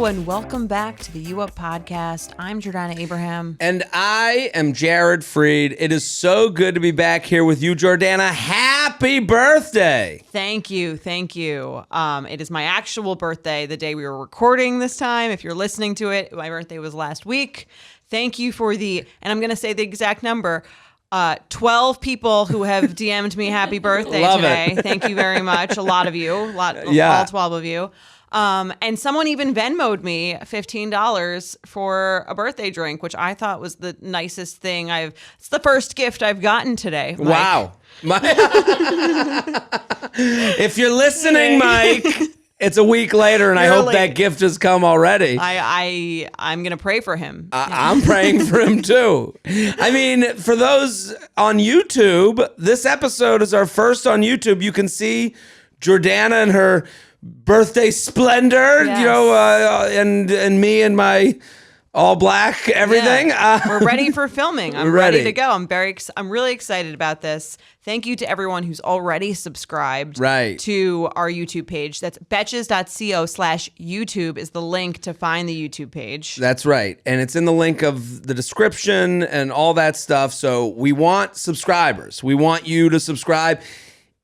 and welcome back to the You Up podcast. I'm Jordana Abraham. And I am Jared Freed. It is so good to be back here with you, Jordana. Happy birthday. Thank you. It is my actual birthday, the day we were recording this time. If you're listening to it, my birthday was last week. Thank you for and I'm going to say the exact number, 12 people who have DM'd me happy birthday today. Thank you very much. A lot of you, all 12 of you. And someone even Venmo'd me $15 for a birthday drink, which I thought was the nicest thing it's the first gift I've gotten today. Mike. Wow. If you're listening, Mike, it's a week later and I hope that gift has come already. I'm going to pray for him. I'm praying for him too. I mean, for those on YouTube, this episode is our first on YouTube. You can see Jordana and her birthday splendor, yes. And me and my all black everything. Yeah. We're ready for filming. I'm ready to go. I'm really excited about this. Thank you to everyone who's already subscribed to our YouTube page. That's betches.co/YouTube is the link to find the YouTube page. That's right. And it's in the link of the description and all that stuff. So we want subscribers. We want you to subscribe.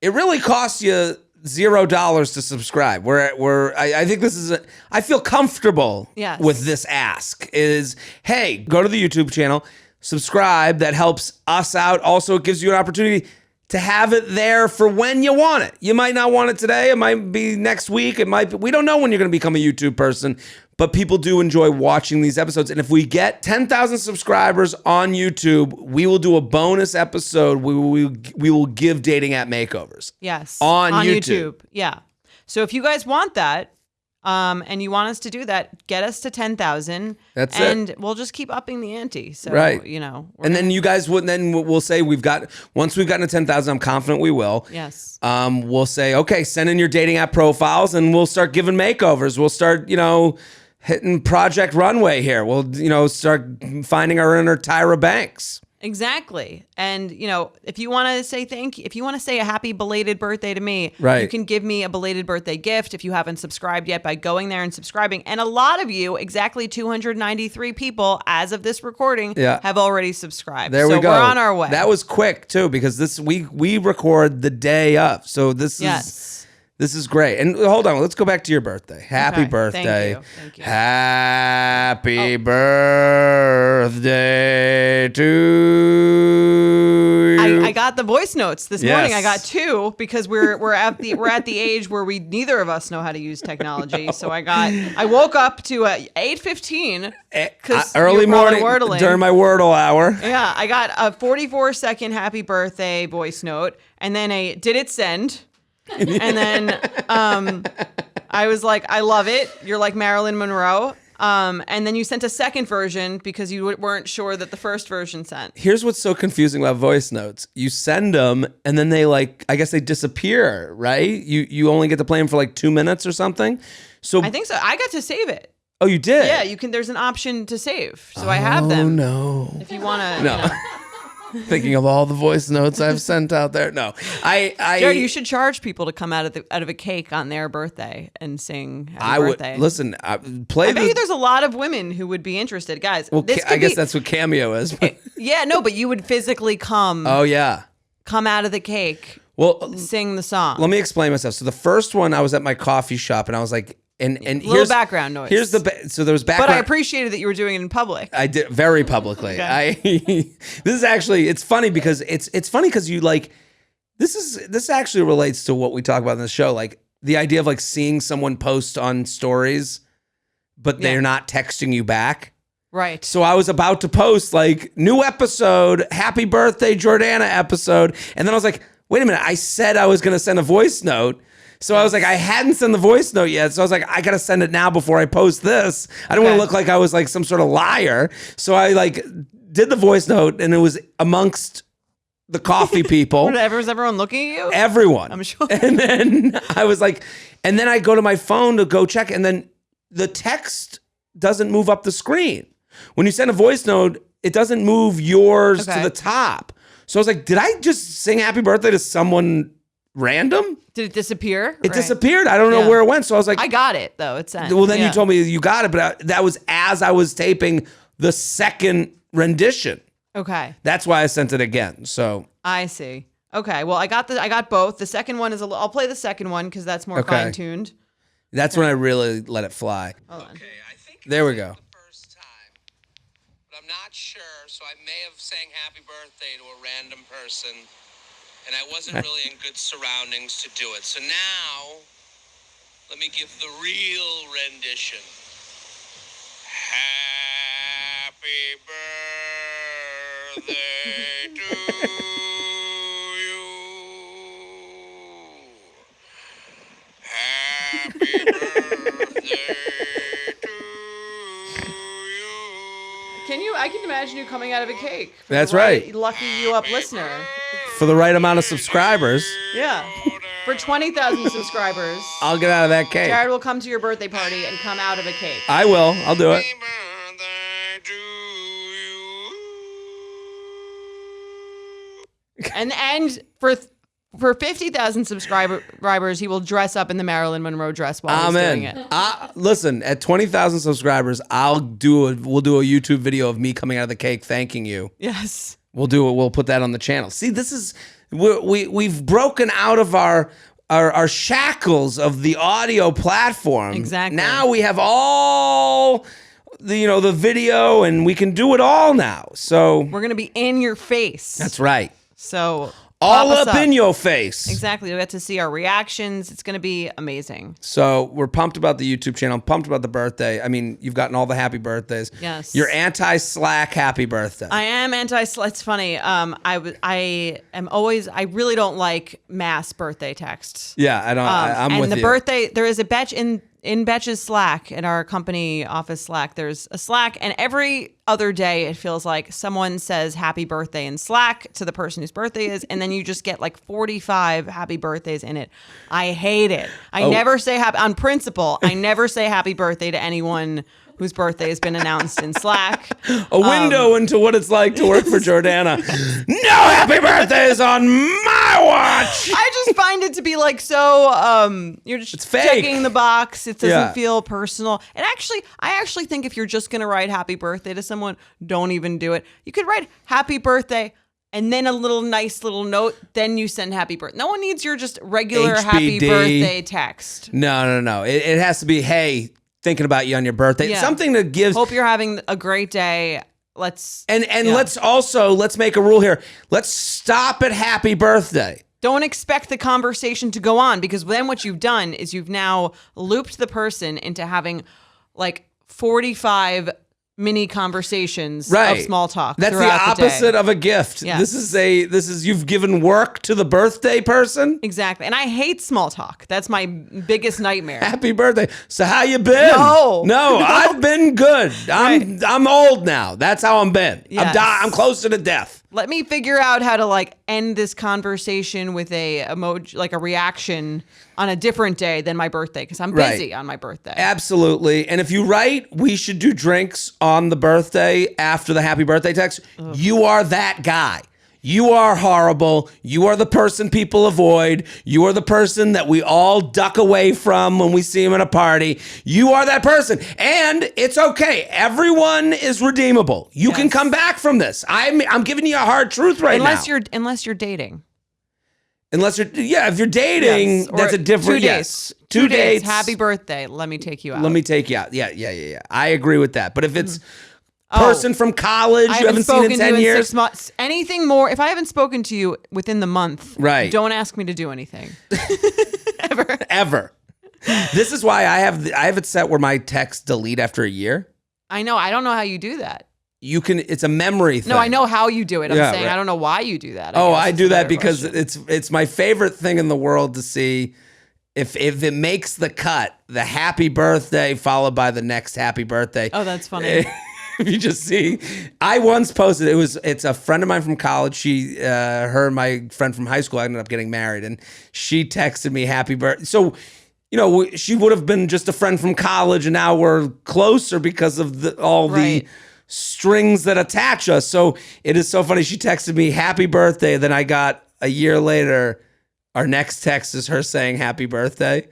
It really costs you $0 to subscribe. I think this is I feel comfortable with this ask is, hey, go to the YouTube channel, subscribe. That helps us out. Also, it gives you an opportunity to have it there for when you want it. You might not want it today. It might be next week. We don't know when you're going to become a YouTube person, but people do enjoy watching these episodes. And if we get 10,000 subscribers on YouTube, we will do a bonus episode. We will give dating app makeovers. Yes. On YouTube. Yeah. So if you guys want that, and you want us to do that, get us to 10,000. That's it. And we'll just keep upping the ante. So, and then you guys we'll say once we've gotten to 10,000, I'm confident we will. Yes. We'll say, okay, send in your dating app profiles and we'll start giving makeovers. We'll start, hitting Project Runway here. We'll, start finding our inner Tyra Banks. Exactly. And, if you want to say if you want to say a happy belated birthday to me, you can give me a belated birthday gift if you haven't subscribed yet by going there and subscribing. And a lot of you, exactly 293 people as of this recording, have already subscribed. There we go. We're on our way. That was quick too, because we record the day of. So this is great. And hold on, let's go back to your birthday. Happy birthday. Thank you. Happy birthday to you. I got the voice notes this morning. I got two because we're at the age where neither of us know how to use technology. So I woke up to 8:15 early morning during my Wordle hour. Yeah, I got a 44-second happy birthday voice note and then did it send? And then I was like, I love it. You're like Marilyn Monroe. And then you sent a second version because you weren't sure that the first version sent. Here's what's so confusing about voice notes. You send them and then they I guess they disappear, right? You only get to play them for 2 minutes or something. So I think so. I got to save it. Oh, you did? Yeah, you can. There's an option to save. So I have them. Oh, no. If you want to. No. Thinking of all the voice notes I've sent out there. No, Jared, you should charge people to come out of a cake on their birthday and sing happy birthday. Listen, I bet you there's a lot of women who would be interested, guys. Well, I guess that's what Cameo is. But. But you would physically come. Oh yeah, come out of the cake. Well, sing the song. Let me explain myself. So the first one, I was at my coffee shop and I was like. And little background noise. Here's so there was background. But I appreciated that you were doing it in public. I did very publicly. Okay. This is actually it's funny because you this actually relates to what we talk about in the show, the idea of seeing someone post on stories, but they're not texting you back. Right. So I was about to post new episode, happy birthday Jordana episode, and then I was like, wait a minute, I said I was going to send a voice note. So I was like, I hadn't sent the voice note yet. So I was like, I got to send it now before I post this. I don't want to look like I was some sort of liar. So I did the voice note and it was amongst the coffee people. Was everyone looking at you? Everyone. I'm sure. And then I was and then I go to my phone to go check and then the text doesn't move up the screen. When you send a voice note, it doesn't move yours to the top. So I was like, did I just sing happy birthday to someone random. Did it disappear? It disappeared. I don't know where it went. So I was like, I got it though. It's sent. well, then you told me you got it, but that was as I was taping the second rendition. Okay. That's why I sent it again. So I see. Okay. Well, I got both. The second one is I'll play the second one because that's more fine tuned. That's when I really let it fly. Hold on. Okay, I think There we go. the first time, but I'm not sure, so I may have sang happy birthday to a random person, and I wasn't really in good surroundings to do it. So now, let me give the real rendition. Happy birthday to you. Happy birthday to you. I can imagine you coming out of a cake. For That's the right. Lucky you up listener. For the right amount of subscribers, Yeah. For 20,000 subscribers, I'll get out of that cake. Jared will come to your birthday party and come out of a cake. I will. I'll do it. Happy birthday to you. And for 50,000 subscribers, he will dress up in the Marilyn Monroe dress while he's doing it. Listen, at 20,000 subscribers, we'll do a YouTube video of me coming out of the cake thanking you. Yes. We'll do it. We'll put that on the channel. See, this is we've broken out of our shackles of the audio platform. Exactly. Now we have all the video, and we can do it all now. So We're going to be in your face. that's right. So All pop us up in your face. Exactly. You'll get to see our reactions. It's going to be amazing. So we're pumped about the YouTube channel. I'm pumped about the birthday. I mean, you've gotten all the happy birthdays. Yes. You're anti-Slack happy birthday. I am It's funny. I really don't like mass birthday texts. Yeah, I don't. I'm and with the you. birthday, there is a batch in Betch's Slack, in our company office Slack, there's a Slack, and every other day it feels like someone says happy birthday in Slack to the person whose birthday is, and then you just get like 45 happy birthdays in it. I hate it. I never say happy, on principle, I never say happy birthday to anyone whose birthday has been announced in Slack. A window into what it's like to work for Jordana. No happy birthdays on my watch. I just find it to be like so. You're just It's fake. checking the box. It doesn't Yeah. feel personal. And I actually think if you're just gonna write happy birthday to someone, don't even do it. You could write happy birthday and then a nice little note. Then you send happy birthday. No one needs your just regular happy HBD. birthday text. No. It has to be, hey, thinking about you on your birthday. Yeah. Something that gives. Hope you're having a great day. Let's let's make a rule here. Let's stop at happy birthday. Don't expect the conversation to go on, because then what you've done is you've now looped the person into having like 45 mini conversations of small talk. That's the throughout day. opposite of a gift. Yes. This is you've given work to the birthday person. Exactly. And I hate small talk. That's my biggest nightmare. Happy birthday. So how you been? No. I've been good. I'm old now. That's how I'm been. Yes. I'm closer to death. Let me figure out how to like end this conversation with a emoji, like a reaction on a different day than my birthday, because I'm busy on my birthday. Absolutely. And if you write, we should do drinks on the birthday after the happy birthday text, you are that guy. You are horrible. You are the person people avoid. You are the person that we all duck away from when we see him at a party. You are that person. And it's okay. Everyone is redeemable. You can come back from this. I'm giving you a hard truth right now. Unless you're dating. If you're dating, Yes. Or that's a different 2 days. yes. 2 days. Happy birthday. Let me take you out. Let me take you out. Yeah. I agree with that. But if it's person from college you haven't seen in 10 years. 6 months. Anything more, if I haven't spoken to you within the month, Right. don't ask me to do anything. Ever. This is why I have it set where my texts delete after a year. I know. I don't know how you do that. It's a memory thing. No, I know how you do it. I'm Yeah, saying right. I don't know why you do that. I guess do is a that better because question. it's my favorite thing in the world to see if it makes the cut, the happy birthday followed by the next happy birthday. Oh, that's funny. If you just see, I once posted, it's a friend of mine from college. Her and my friend from high school ended up getting married, and she texted me happy birthday. So, she would have been just a friend from college, and now we're closer because of all the strings that attach us. So it is so funny. She texted me happy birthday. Then I got a year later, Our next text is her saying happy birthday.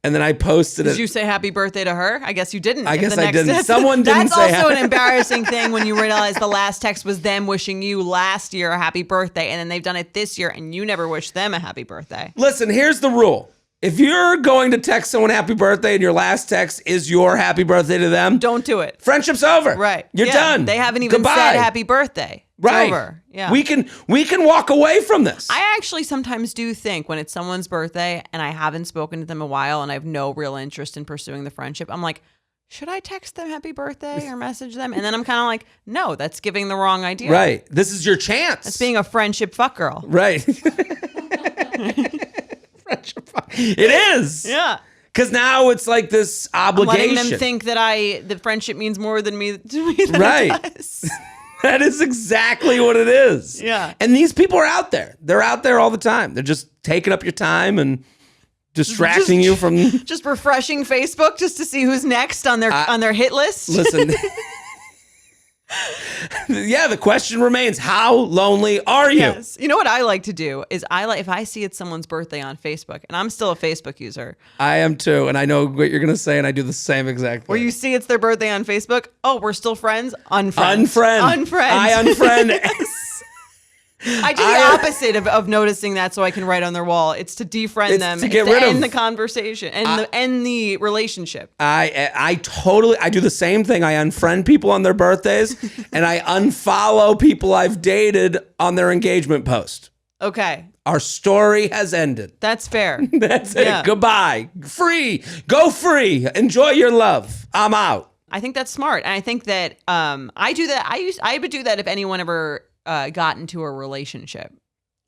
And then I posted it. Did you say happy birthday to her? I guess you didn't. I If guess the I next didn't. text- Someone didn't That's say also happy- an embarrassing thing when you realize the last text was them wishing you last year a happy birthday, and then they've done it this year, and you never wished them a happy birthday. Listen, here's the rule. If you're going to text someone happy birthday and your last text is your happy birthday to them, Don't do it. friendship's over. Right. You're Yeah. done. They haven't even Goodbye. said happy birthday. It's Right. over. Yeah. We can walk away from this. I actually sometimes do think when it's someone's birthday and I haven't spoken to them in a while and I have no real interest in pursuing the friendship, I'm like, should I text them happy birthday or message them? And then I'm kind of like, no, that's giving the wrong idea. Right. This is your chance. That's being a friendship fuck girl. right. Friendship. It is. Yeah. Because now it's like this I'm obligation. letting them think that the friendship means more than me to me than Right. it does. That is exactly what it is. Yeah. And these people are out there. They're out there all the time. They're just taking up your time and distracting you from. Just refreshing Facebook just to see who's next on their hit list. Listen. Yeah, the question remains: how lonely are you? Yes. You know what I like to do is if I see it's someone's birthday on Facebook, and I'm still a Facebook user, I am too, and I know what you're gonna say, and I do the same exact thing. where you see it's their birthday on Facebook, oh, we're still friends? Unfriend. Unfriend. Unfriend. I unfriend. I do the opposite of noticing that so I can write on their wall. It's to defriend It's them. to get it's rid of- end the conversation and end the relationship. I do the same thing. I unfriend people on their birthdays, and I unfollow people I've dated on their engagement post. Okay. Our story has ended. That's fair. That's it. Yeah. Goodbye. Free. Go free. Enjoy your love. I'm out. I think that's smart. And I think that I do that. I would do that if anyone ever got into a relationship.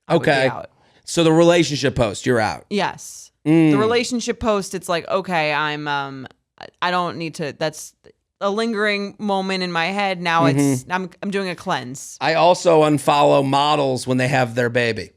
I would be Okay. out. So the relationship post, you're out. Yes. The relationship post, it's like, okay, I don't need to, that's a lingering moment in my head. Now I'm doing a cleanse. I also unfollow models when they have their baby.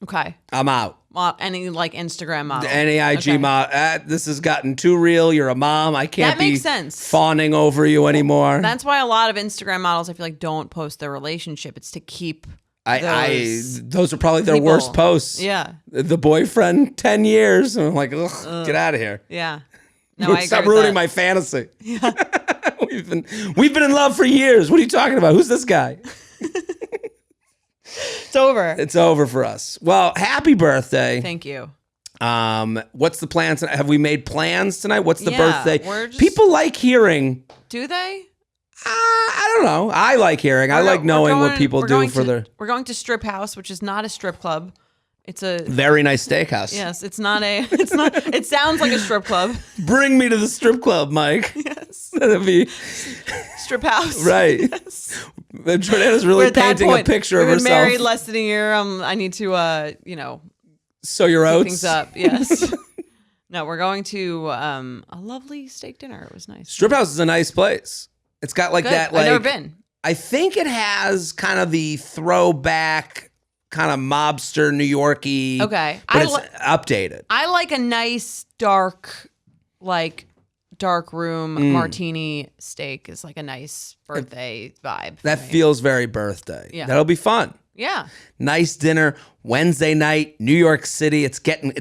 Okay. I'm out. Any like Instagram model. Any IG Okay. model. This has gotten too real. You're a mom. I can't That be makes sense. fawning over you anymore. That's why a lot of Instagram models, I feel like, don't post their relationship. It's to keep those are probably their people. worst posts. Yeah. The boyfriend, 10 years. And I'm like, ugh, get out of here. Yeah. No, I Stop agree with ruining that. my fantasy. we've been in love for years. What are you talking about? Who's this guy? It's over. It's over for us. Well, happy birthday. Thank you. What's the plans tonight? Have we made plans tonight? What's the Yeah, birthday? we're just- People like hearing. Do they? I don't know. I like hearing. I like knowing what people do for their We're going to Strip House, which is not a strip club. It's a very nice steakhouse. yes. It's not a. It's not. It sounds like a strip club. Bring me to the strip club, Mike. Yes. That'd be Strip house. right. Yes. Jordana's We're really at that painting point. a picture We've of been herself. married less than a year. I need to, So your pick oats. things up. Yes. No, we're going to a lovely steak dinner. It was nice. Strip house is a nice place. It's got like Good. that. Like I've never been. I think it has kind of the throwback, kind of mobster New Yorky. Okay. but it's updated. I like a nice dark room martini steak is like a nice birthday vibe. for That me. feels very birthday. Yeah. That'll be fun. Yeah. Nice dinner Wednesday night, New York City. It's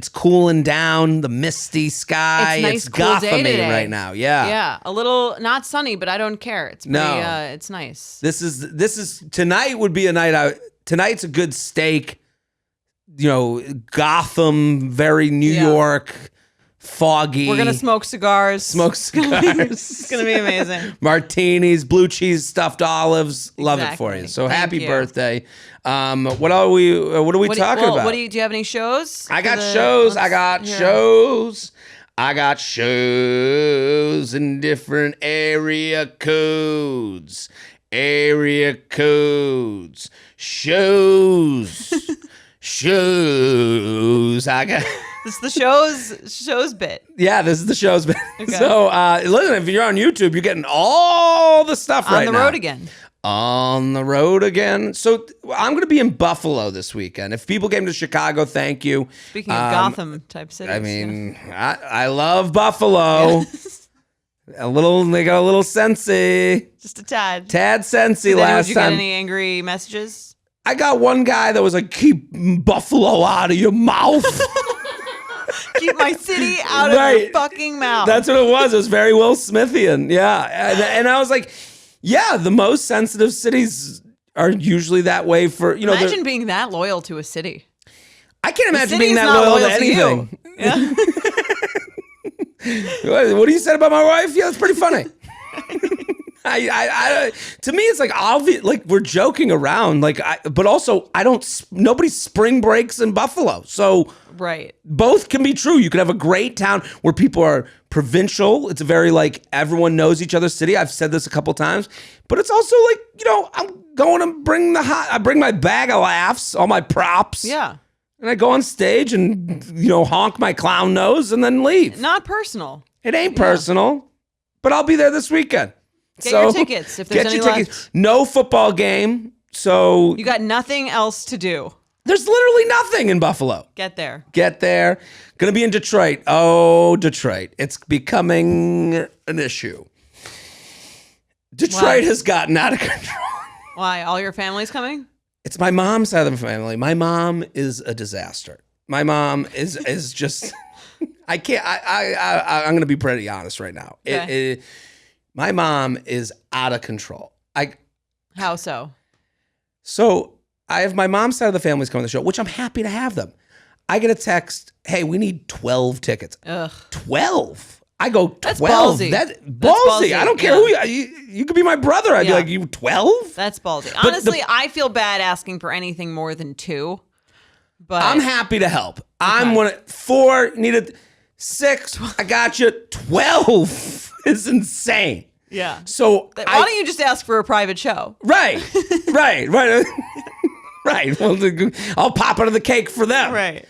cooling down. The misty sky. It's nice, cool day Gothamy today. right now. Yeah. Yeah. A little not sunny, but I don't care. It's pretty, No. it's nice. This is tonight would be a night out. Tonight's a good steak. Gotham, very New Yeah. York, foggy. We're gonna smoke cigars. Smoke cigars. It's gonna be amazing. Martinis, blue cheese, stuffed olives. Love it for you. Exactly. So Thank happy you. birthday. What are we talking about? Do you have any shows? I got for the- shows. I let's got hear 'em. shows. I got shows in different area codes. Area codes. Shows. Shows. I got. This is the shows bit. Yeah, this is the show's been. Okay. So, listen, if you're on YouTube, you're getting all the stuff right now. On the road again. On the road again. So I'm going to be in Buffalo this weekend. If people came to Chicago, thank you. Speaking of Gotham type cities. I mean, I love Buffalo. They got a little sensey. just a tad. Tad sensey Did last you get time. any angry messages? I got one guy that was like, keep Buffalo out of your mouth. Keep my city out of your fucking mouth. That's what it was. It was very Will Smithian. Yeah. And I was like, yeah, the most sensitive cities are usually that way for, Imagine being that loyal to a city. I can't imagine city's being that not loyal to loyal to anything. Yeah. What do you said about my wife? Yeah, that's pretty funny. To me, it's like obvious, like we're joking around, but also nobody spring breaks in Buffalo. So right. Both can be true. You could have a great town where people are provincial. It's a very like everyone knows each other's city. I've said this a couple times, but it's also like, I'm going to I bring my bag of laughs, all my props. Yeah. And I go on stage and, honk my clown nose and then leave. Not personal. It ain't personal, but I'll be there this weekend. Get your tickets if there's any left. No football game, so you got nothing else to do. There's literally nothing in Buffalo. Get there. Gonna be in Detroit. Oh, Detroit. It's becoming an issue. Detroit has gotten out of control. Why? All your family's coming? It's my mom's side of the family. My mom is a disaster. My mom is just. I can't. I'm gonna be pretty honest right now. Okay. My mom is out of control. How so? So I have my mom's side of the family's coming to the show, which I'm happy to have them. I get a text, hey, we need 12 tickets. Ugh. 12? I go, 12? That's ballsy. That's ballsy. I don't care who you could be my brother. I'd be like, you 12? That's ballsy. Honestly, I feel bad asking for anything more than 2. But I'm happy to help. Okay. I'm 4, needed 6. I got you. 12 is insane. Yeah. So why don't you just ask for a private show? Right. Right. Well, I'll pop out of the cake for them. Right.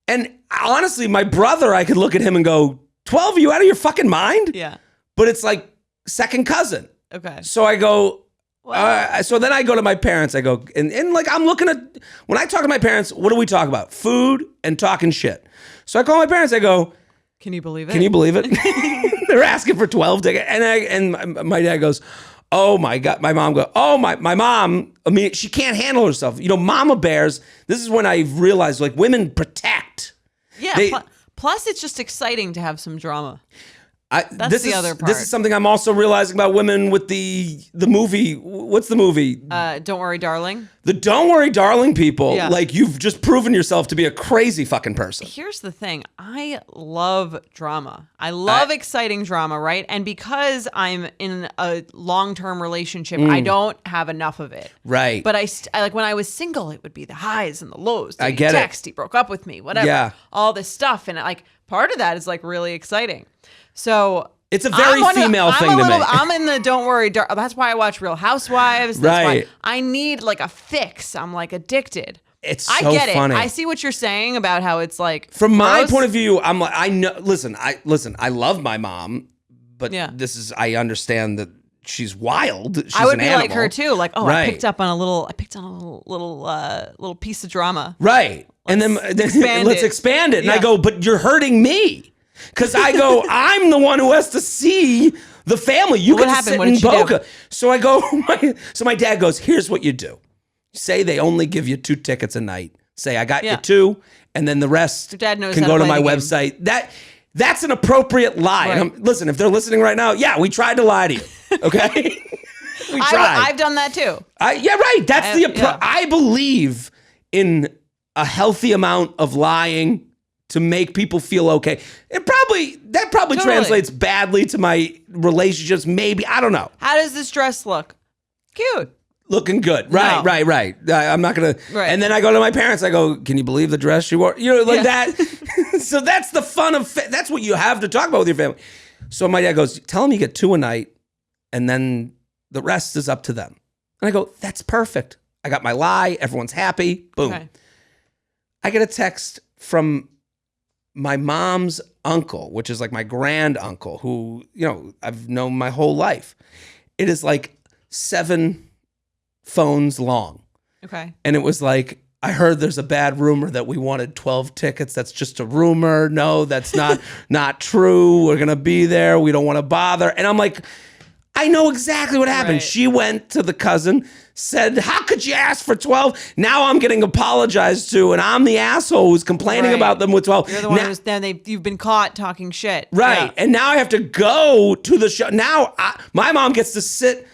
And honestly, my brother, I could look at him and go, 12, are you out of your fucking mind? Yeah. But it's like second cousin. Okay. So I go, so then I go to my parents. I go, and like I'm looking at, when I talk to my parents, what do we talk about? Food and talking shit. So I call my parents. I go, can you believe it? Can you believe it? They're asking for 12 tickets. And my dad goes, oh my God. My mom goes, oh my mom, I mean, she can't handle herself. Mama bears, this is when I realized like women protect. Yeah. Plus it's just exciting to have some drama. That's the other part. This is something I'm also realizing about women with the movie. What's the movie? Don't Worry, Darling. The Don't Worry, Darling people. Yeah. Like you've just proven yourself to be a crazy fucking person. Here's the thing. I love drama. I love exciting drama, right? And because I'm in a long-term relationship, I don't have enough of it. Right. But I like when I was single, it would be the highs and the lows. I get it. He broke up with me, whatever. Yeah. All this stuff. And like part of that is like really exciting. So it's a very female thing to me. I'm in the Don't Worry. That's why I watch Real Housewives. That's why I need like a fix. I'm like addicted. It's so I get funny. it. I see what you're saying about how it's like from my gross. point of view. I'm like, I know. Listen, I love my mom, but I understand that she's wild. She's I would an be animal. like her too. Like, Right. I picked up on a little piece of drama. Right. And then let's expand it. And I go, but you're hurting me. Because I go, I'm the one who has to see the family. You get to sit in Boca. So I go, so my dad goes, here's what you do. Say they only give you 2 tickets a night. Say, I got you 2, and then the rest Your dad knows can how go to to play my the website. That's an appropriate lie. Right. And listen, if they're listening right now, yeah, we tried to lie to you. Okay? We tried. I've done that too. Yeah, right. That's I believe in a healthy amount of lying to make people feel okay. That probably translates badly to my relationships. Maybe, I don't know. How does this dress look? Cute. Looking good. Right. I'm not going to. Right. And then I go to my parents. I go, can you believe the dress she wore? That. So that's the fun of, that's what you have to talk about with your family. So my dad goes, tell them you get 2 a night and then the rest is up to them. And I go, that's perfect. I got my lie. Everyone's happy. Boom. Okay. I get a text from my mom's uncle, which is like my grand uncle, who, I've known my whole life. It is like 7 phones long. Okay. And it was like, I heard there's a bad rumor that we wanted 12 tickets. That's just a rumor. No, that's not true. We're going to be there. We don't want to bother. And I'm like, I know exactly what happened. Right. She went to the cousin, said, how could you ask for 12? Now I'm getting apologized to, and I'm the asshole who's complaining about them with 12. You're the one who's then you've been caught talking shit. Right. Yeah. And now I have to go to the show. Now my mom gets to sit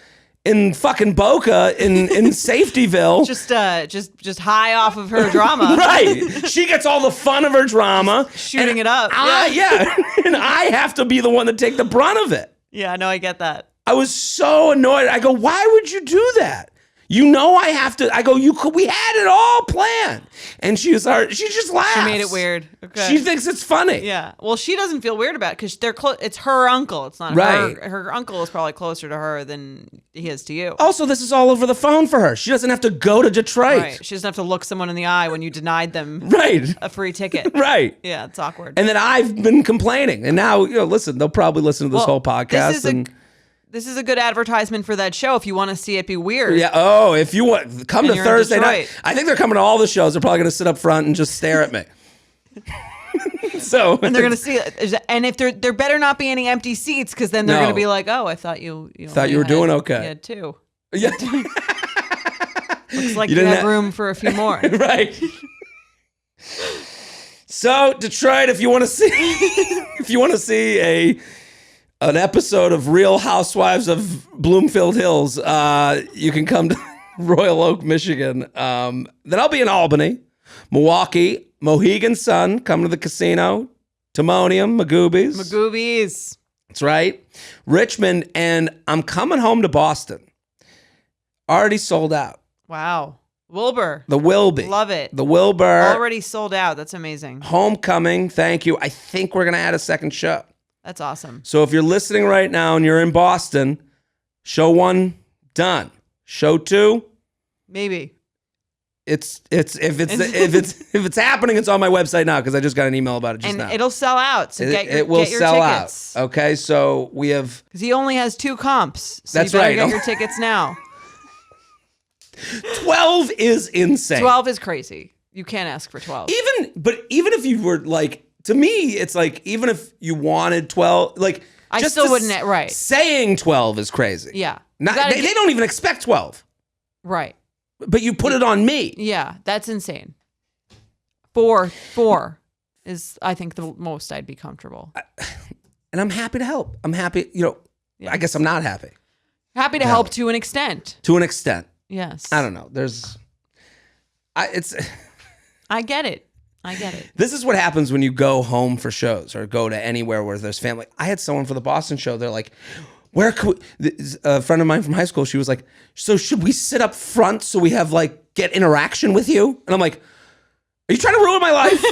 in fucking Boca in Safetyville. Just high off of her drama. Right. She gets all the fun of her drama. Shooting it up. Yeah. And I have to be the one to take the brunt of it. Yeah, no, I get that. I was so annoyed. I go, why would you do that? You know I have to. I go, we had it all planned. And she just laughs. She made it weird. Okay. She thinks it's funny. Yeah. Well, she doesn't feel weird about it because they're close. It's her uncle. It's not right. Her uncle is probably closer to her than he is to you. Also, this is all over the phone for her. She doesn't have to go to Detroit. Right. She doesn't have to look someone in the eye when you denied them a free ticket. Right. Yeah, it's awkward. And then I've been complaining. And now, listen, they'll probably listen to this whole podcast. This is a good advertisement for that show if you want to see it be weird. Yeah. Oh, if you want, come to Thursday night. I think they're coming to all the shows. They're probably going to sit up front and just stare at me. And they're going to see it. And if there better not be any empty seats because then they're going to be like, oh, I thought you were doing okay. You had two. Yeah. Looks like you have room for a few more. Right. So Detroit, if you want to see an episode of Real Housewives of Bloomfield Hills, you can come to Royal Oak, Michigan. Then I'll be in Albany, Milwaukee, Mohegan Sun, come to the casino, Timonium, Magoobies. That's right. Richmond, and I'm coming home to Boston. Already sold out. Wow. Wilbur. The Wilby. Love it. The Wilbur. Already sold out. That's amazing. Homecoming. Thank you. I think we're going to add a second show. That's awesome. So if you're listening right now and you're in Boston, show 1 done. Show 2, maybe. If it's happening, it's on my website now because I just got an email about it just now. And it'll sell out. So it will sell tickets. out. Okay, so we have because he only has 2 comps. So that's you better right. Get your tickets now. 12 is insane. 12 is crazy. You can't ask for 12. Even if you were like. To me, it's like, even if you wanted 12, like, I still wouldn't, right. Saying 12 is crazy. Yeah. They don't even expect 12. Right. But you put it on me. Yeah, that's insane. 4 is, I think, the most I'd be comfortable. And I'm happy to help. I'm happy, I guess I'm not happy. Happy to help to an extent. To an extent. Yes. I don't know. I get it. This is what happens when you go home for shows or go to anywhere where there's family. I had someone for the Boston show. They're like, where could a friend of mine from high school, she was like, so should we sit up front so we have get interaction with you? And I'm like, are you trying to ruin my life?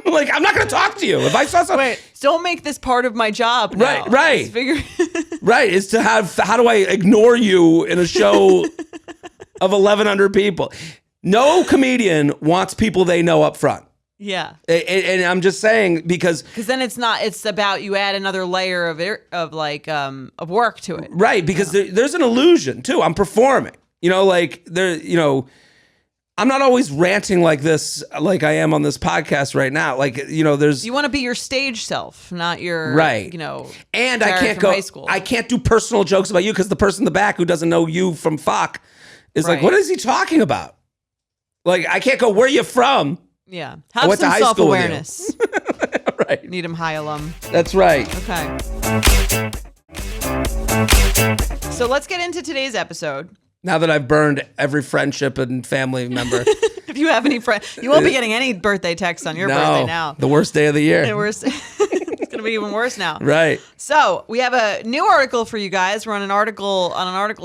Like, I'm not going to talk to you. If I saw something. Wait, don't make this part of my job now. Right. Right. It's to how do I ignore you in a show of 1,100 people? No comedian wants people they know up front. Yeah. And I'm just saying because then it's about you add another layer of work to it. Right. Because there's an illusion too. I'm performing, I'm not always ranting like this, like I am on this podcast right now. You want to be your stage self, not your, right. And I can't go, I can't do personal jokes about you because the person in the back who doesn't know you from fuck is like, what is he talking about? I can't go, where are you from? Yeah. Have some self-awareness. Right. Needham High alum. That's right. Okay. So let's get into today's episode. Now that I've burned every friendship and family member. If you have any friends, you won't be getting any birthday texts on your birthday now. The worst day of the year. It's going to be even worse now. Right. So we have a new article for you guys. We're on an article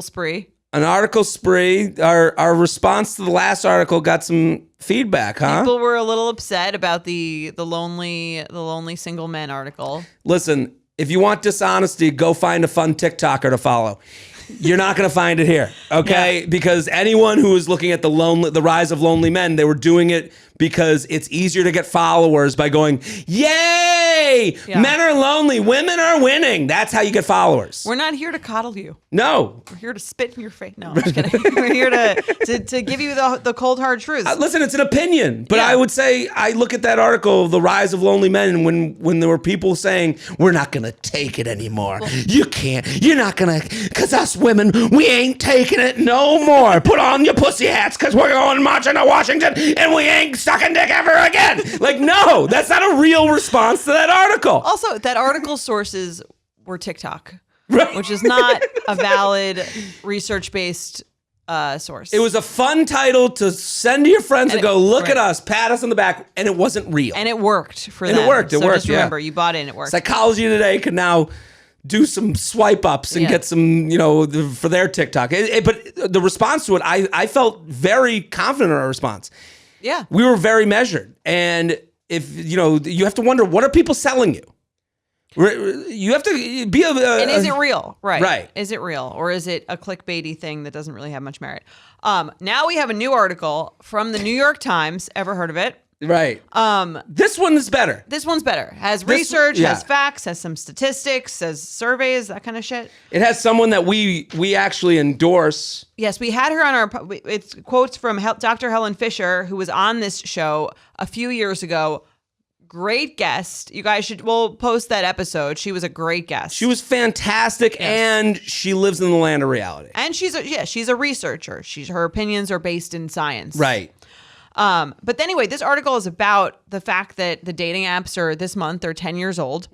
spree. An article spree. Our response to the last article got some feedback, huh? People were a little upset about the lonely single men article. Listen, if you want dishonesty, go find a fun TikToker to follow. You're not going to find it here, okay? Yeah. Because anyone who is looking at the rise of lonely men, they were doing it because it's easier to get followers by going, yay! Yay! Yeah. Men are lonely. Women are winning. That's how you get followers. We're not here to coddle you. No. We're here to spit in your face. No, I'm just kidding. We're here to give you the cold hard truths. Listen, it's an opinion, but Yeah. I would say I look at that article, The Rise of Lonely Men, and when there were people saying, we're not going to take it anymore. You can't. You're not going to, because us women, we ain't taking it no more. Put on your pussy hats because we're going marching to Washington and we ain't sucking dick ever again. Like, no, that's not a real response to that article. Also, that article sources were TikTok, Right. which is not a valid research-based source. It was a fun title to send to your friends and go, look at us, pat us on the back, and it wasn't real. and it worked for And them. it worked, So just yeah. remember, you bought in, it worked. Psychology Today can now do some swipe ups and Yeah. get some, for their TikTok. But the response to it, I felt very confident in our response. Yeah. We were very measured. And if, you have to wonder, what are people selling you? You have to be And is it real? Right. Right. Is it real? Or is it a clickbaity thing that doesn't really have much merit? Now we have a new article from the New York Times. Ever heard of it? Right. This one is better. This one's better. Has research, yeah. has facts, has some statistics, has surveys, that kind of shit. It has someone that we actually endorse. Yes, we had her on our. It's quotes from Dr. Helen Fisher, who was on this show a few years ago. Great guest. You guys we'll post that episode. She was a great guest. She was fantastic, and she lives in the land of reality. and she's a researcher. Her opinions are based in science. Right. But anyway, this article is about the fact that the dating apps are this month, they're 10 years old,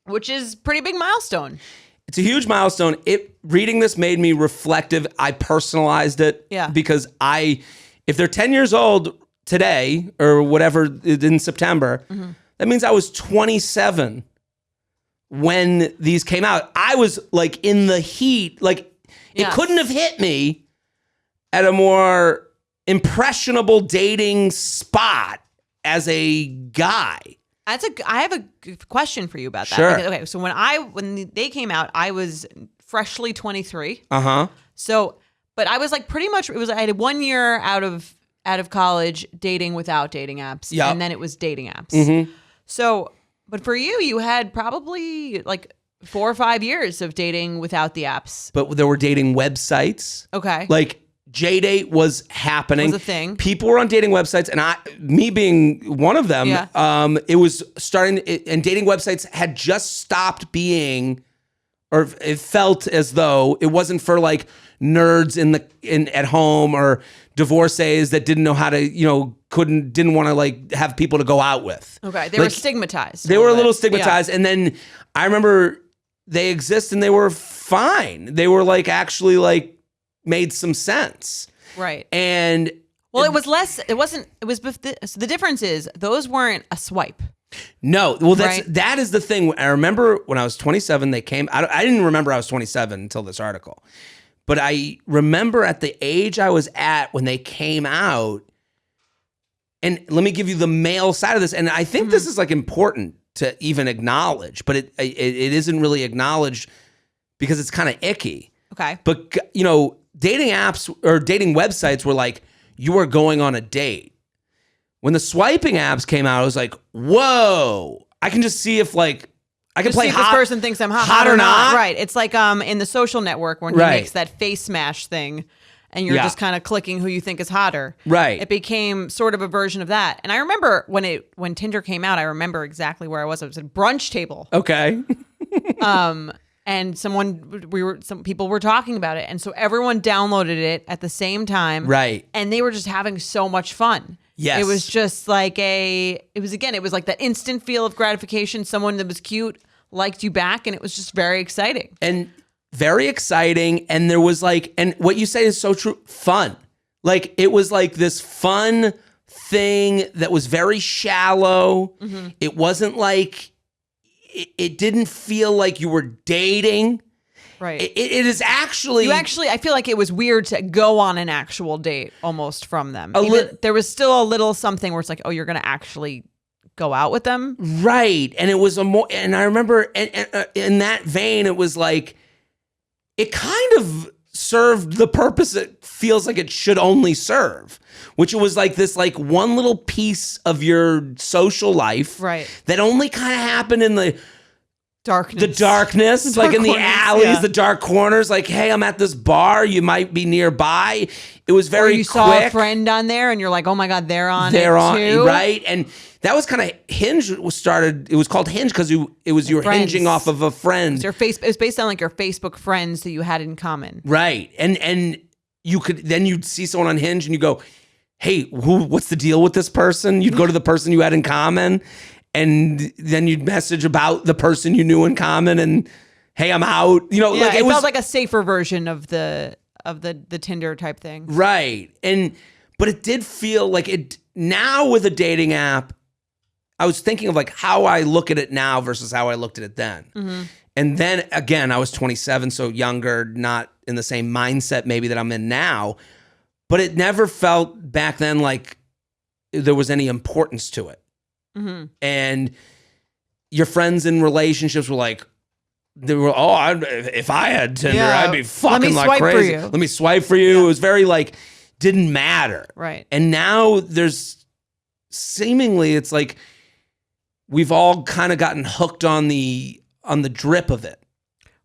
which is a pretty big milestone. It's a huge milestone. Reading this made me reflective. I personalized it. Yeah. Because if they're 10 years old today or whatever in September, that means I was 27 when these came out. I was like in the heat. Like it couldn't have hit me at a more impressionable dating spot as a guy. I have a question for you about that. Sure. Okay, so when they came out, I was freshly 23. Uh-huh. So, but I was like pretty much, I had 1 year out of college dating without dating apps. Yep. And then it was dating apps. So, but for you had probably like 4 or 5 years of dating without the apps. But there were dating websites. Okay. Like J-Date was happening. Was a thing. People were on dating websites, and me being one of them, Yeah. it was starting, and dating websites had just stopped being, or it felt as though it wasn't for like nerds at home or divorcees that didn't know how to, didn't want to like have people to go out with. Okay. They were stigmatized. They were a little bit. stigmatized. And then I remember they exist and they were fine. They were like actually like made some sense. Right. And Well, it was the difference is those weren't a swipe. no, well, Right. that is the thing. I remember when I was 27, they came. I didn't remember I was 27 until this article, but I remember at the age I was at when they came out. And let me give you the male side of this, and I think this is like important to even acknowledge, but it isn't really acknowledged because it's kind of icky. Okay. But dating apps or dating websites were like, you are going on a date. When the swiping apps came out, I was like, whoa, I can just see if like I can Just play see if this hot, person thinks I'm hot or not. Right. It's like in the Social Network when he Right. makes that face smash thing and you're Yeah. just kind of clicking who you think is hotter. Right. It became sort of a version of that. And I remember when Tinder came out, I remember exactly where I was. I was at a brunch table. Okay. And some people were talking about it. And so everyone downloaded it at the same time. Right. And they were just having so much fun. Yes. It was just like it was like that instant feel of gratification. Someone that was cute liked you back. And it was just very exciting. And very exciting. And there was like, and what you say is so true, fun. Like it was like this fun thing that was very shallow. It wasn't like, it didn't feel like you were dating. Right. It is actually, I feel like it was weird to go on an actual date almost from them. There was still a little something where it's like, oh, you're going to actually go out with them. right. And it was and I remember in that vein, it was like, it kind of served the purpose it feels like it should only serve, which was like this like one little piece of your social life Right. that only kind of happened in the darkness, The like dark in the corners, alleys, yeah. the dark corners, like, hey, I'm at this bar, you might be nearby. It was Or very you quick. saw a friend on there and you're like, oh my God, they're on They're it on, too. right? And that was kind of Hinge was started. It was called Hinge because it was you were Friends. hinging off of a friend. It was based on like your Facebook friends that you had in common. Right. And you could then you'd see someone on Hinge and you go, hey, what's the deal with this person? You'd go to the person you had in common, and then you'd message about the person you knew in common, and hey, I'm out. You know, Yeah, like it was felt like a safer version of the Tinder type thing. right. But it did feel like it now with a dating app. I was thinking of like how I look at it now versus how I looked at it then. Mm-hmm. And then again, I was 27, so younger, not in the same mindset maybe that I'm in now. But it never felt back then like there was any importance to it. Mm-hmm. And your friends in relationships were like, if I had Tinder, Yeah, I'd be fucking like swipe for crazy. you. Let me swipe for you. It was very like, didn't matter. Right. And now there's seemingly, it's like we've all kind of gotten hooked on the drip of it.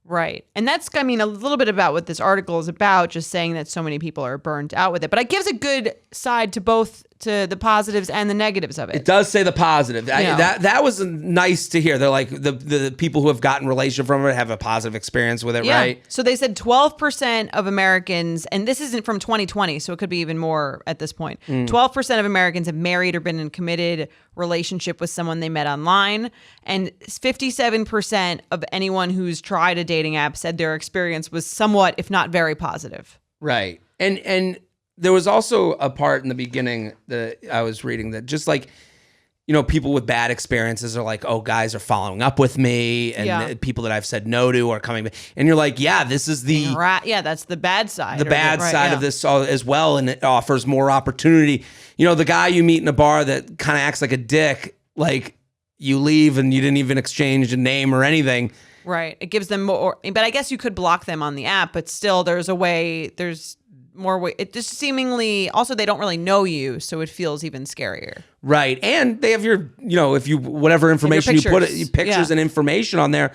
Right. And that's, I mean, a little bit about what this article is about, just saying that so many people are burnt out with it. But it gives a good side to both, to the positives and the negatives of it. It does say the positive. Yeah. That was nice to hear. They're like the people who have gotten relationship from it have a positive experience with it, Yeah. right? So they said 12% of Americans, and this isn't from 2020, so it could be even more at this point. 12% of Americans have married or been in a committed relationship with someone they met online. And 57% of anyone who's tried a dating app said their experience was somewhat, if not very positive. Right. And there was also a part in the beginning that I was reading that just like, you know, people with bad experiences are like, oh, guys are following up with me, and Yeah. people that I've said no to are coming back. And you're like, yeah, this is the Yeah, that's the bad side. the bad right, side yeah. of this as well, and it offers more opportunity. You know, the guy you meet in a bar that kind of acts like a dick, like you leave and you didn't even exchange a name or anything. Right. It gives them more, but I guess you could block them on the app, but still there's more way. It just seemingly, also they don't really know you, so it feels even scarier. Right. And they have your, you know, if you, whatever information you put, pictures. pictures Yeah. and information on there.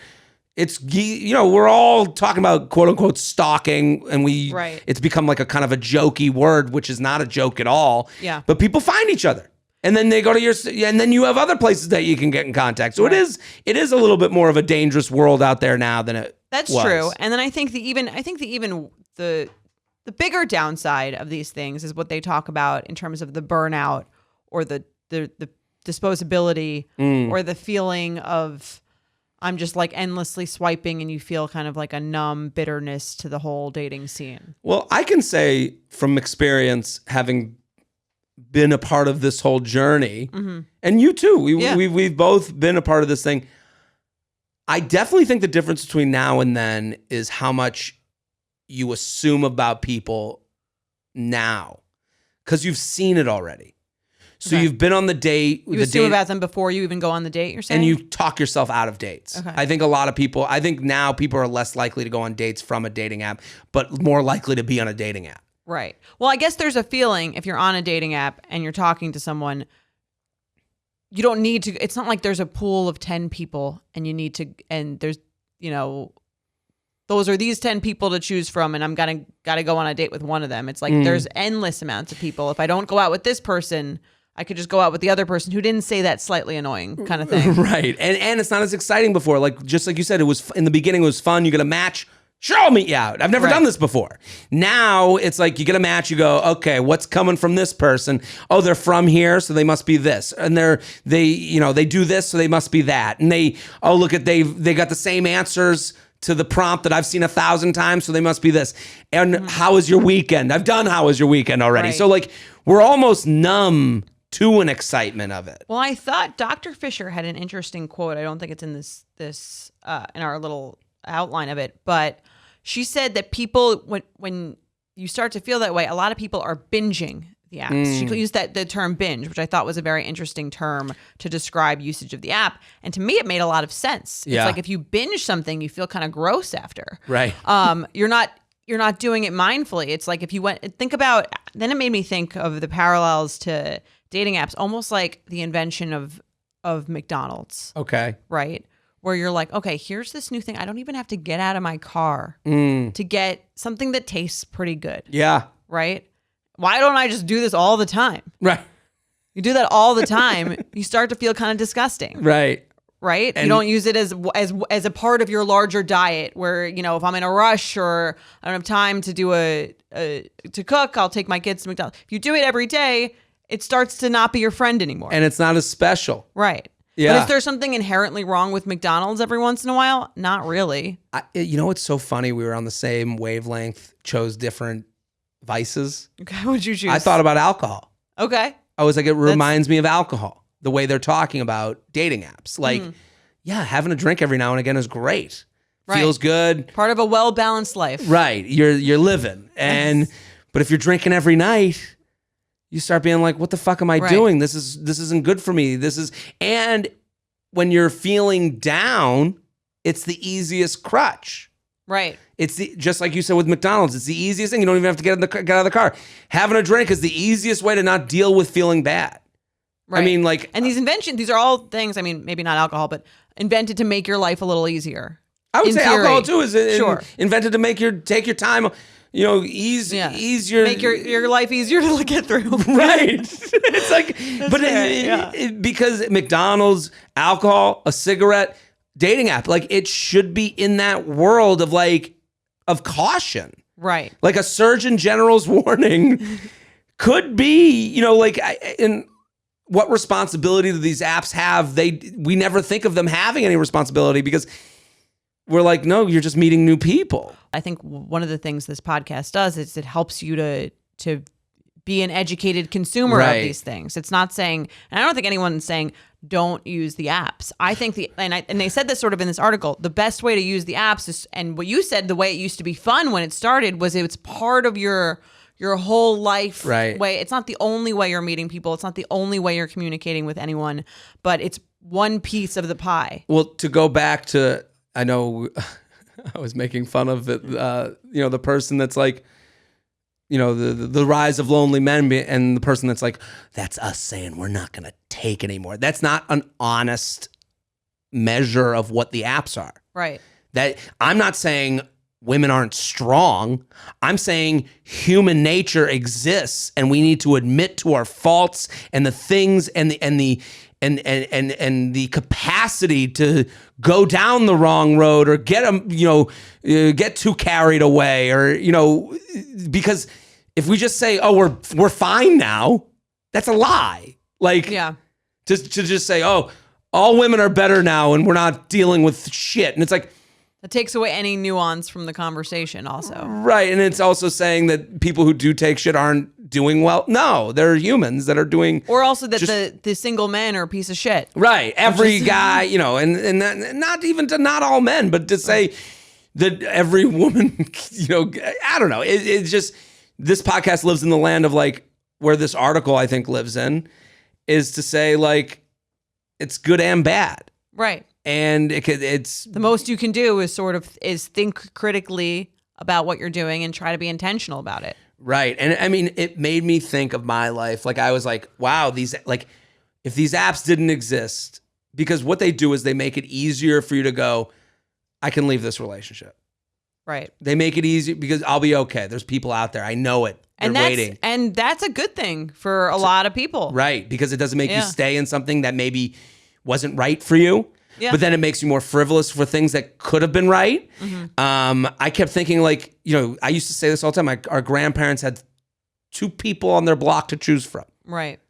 It's, you know, we're all talking about quote unquote stalking, and Right. it's become like a kind of a jokey word, which is not a joke at all. Yeah. But people find each other. And then they go to and then you have other places that you can get in contact. So Right. it is a little bit more of a dangerous world out there now than it That's was. true. And then I think the bigger downside of these things is what they talk about in terms of the burnout or the disposability or the feeling of I'm just like endlessly swiping, and you feel kind of like a numb bitterness to the whole dating scene. Well, I can say from experience, having been a part of this whole journey, and you too, we've both been a part of this thing. I definitely think the difference between now and then is how much you assume about people now, because you've seen it already. So Okay. you've been on the date. You assume about them before you even go on the date, you're saying? and you talk yourself out of dates. Okay. I think I think now people are less likely to go on dates from a dating app, but more likely to be on a dating app. Right. Well, I guess there's a feeling if you're on a dating app and you're talking to someone, you don't need to, it's not like there's a pool of 10 people and there's, you know, those are these 10 people to choose from, and I'm gotta go on a date with one of them. It's like there's endless amounts of people. If I don't go out with this person, I could just go out with the other person who didn't say that slightly annoying kind of thing. Right. And it's not as exciting before. Like, just like you said, it was in the beginning, it was fun. You get a match. Sure, I'll meet you out. I've never Right. done this before. Now it's like you get a match, you go, okay, what's coming from this person? Oh, they're from here, so they must be this. And they do this, so they must be that. And they got the same answers to the prompt that I've seen 1,000 times, so they must be this. And how was your weekend? I've done how was your weekend already. Right. So like we're almost numb to an excitement of it. Well, I thought Dr. Fisher had an interesting quote. I don't think it's in this in our little outline of it, but she said that people, when you start to feel that way, a lot of people are binging the apps. She used the term binge, which I thought was a very interesting term to describe usage of the app. And to me, it made a lot of sense. Yeah. It's like if you binge something, you feel kind of gross after. Right. You're not you're not doing it mindfully. It's like if you think about, then it made me think of the parallels to dating apps, almost like the invention of McDonald's, Okay. right? Where you're like, okay, here's this new thing. I don't even have to get out of my car to get something that tastes pretty good, Yeah. right? Why don't I just do this all the time? Right. You do that all the time, you start to feel kind of disgusting, Right. right? And- you don't use it as a part of your larger diet where, if I'm in a rush or I don't have time to do to cook, I'll take my kids to McDonald's. If you do it every day, it starts to not be your friend anymore. And it's not as special. Right. Yeah. But is there something inherently wrong with McDonald's every once in a while? Not really. What's so funny? We were on the same wavelength, chose different vices. Okay, what did you choose? I thought about alcohol. Okay. I was like, it reminds me of alcohol, the way they're talking about dating apps. Like, yeah, having a drink every now and again is great. Right. Feels good. Part of a well-balanced life. Right. You're living. But if you're drinking every night, you start being like, what the fuck am I doing? This isn't good for me. And when you're feeling down, it's the easiest crutch. Right. It's just like you said with McDonald's. It's the easiest thing. You don't even have to get out of the car. Having a drink is the easiest way to not deal with feeling bad. Right. I mean, like, and these are all things, I mean, maybe not alcohol, but invented to make your life a little easier. I would in say theory. alcohol too is Sure. invented to take your time, ease your Make your life easier to get through. right. It's like, but fair, because McDonald's, alcohol, a cigarette, dating app, like it should be in that world of caution. Right. Like a Surgeon General's warning could be, in what responsibility do these apps have? We never think of them having any responsibility because we're like, no, you're just meeting new people. I think one of the things this podcast does is it helps you to be an educated consumer of these things. It's not saying, and I don't think anyone's saying don't use the apps. I think and they said this sort of in this article, the best way to use the apps is, and what you said, the way it used to be fun when it started was it's part of your whole life way. It's not the only way you're meeting people. It's not the only way you're communicating with anyone, but it's one piece of the pie. Well, to go back to, I know I was making fun of it, the person that's like, the rise of lonely men, and the person that's like, that's us saying we're not going to take anymore. That's not an honest measure of what the apps are. Right. That I'm not saying women aren't strong. I'm saying human nature exists, and we need to admit to our faults and the things and the capacity to go down the wrong road or get too carried away, or because if we just say, oh, we're fine now, that's a lie. Like, to just say, oh, all women are better now and we're not dealing with shit, and it's like, it takes away any nuance from the conversation also. Right. And it's also saying that people who do take shit aren't doing well. No, they're humans that are doing. Or also that the single men are a piece of shit. Right. Every guy, and not even to not all men, but to say that every woman, I don't know. It's just, this podcast lives in the land of like where this article I think lives in, is to say like it's good and bad. Right. And it's the most you can do is think critically about what you're doing and try to be intentional about it. Right. And I mean, it made me think of my life. Like I was like, wow, if these apps didn't exist, because what they do is they make it easier for you to go, I can leave this relationship. Right. They make it easy because I'll be okay. There's people out there. I know it. They're waiting. And that's a good thing for a lot of people. Right. Because it doesn't make you stay in something that maybe wasn't right for you. Yeah. But then it makes you more frivolous for things that could have been right. Mm-hmm. I kept thinking I used to say this all the time. Our grandparents had 2 people on their block to choose from. Right.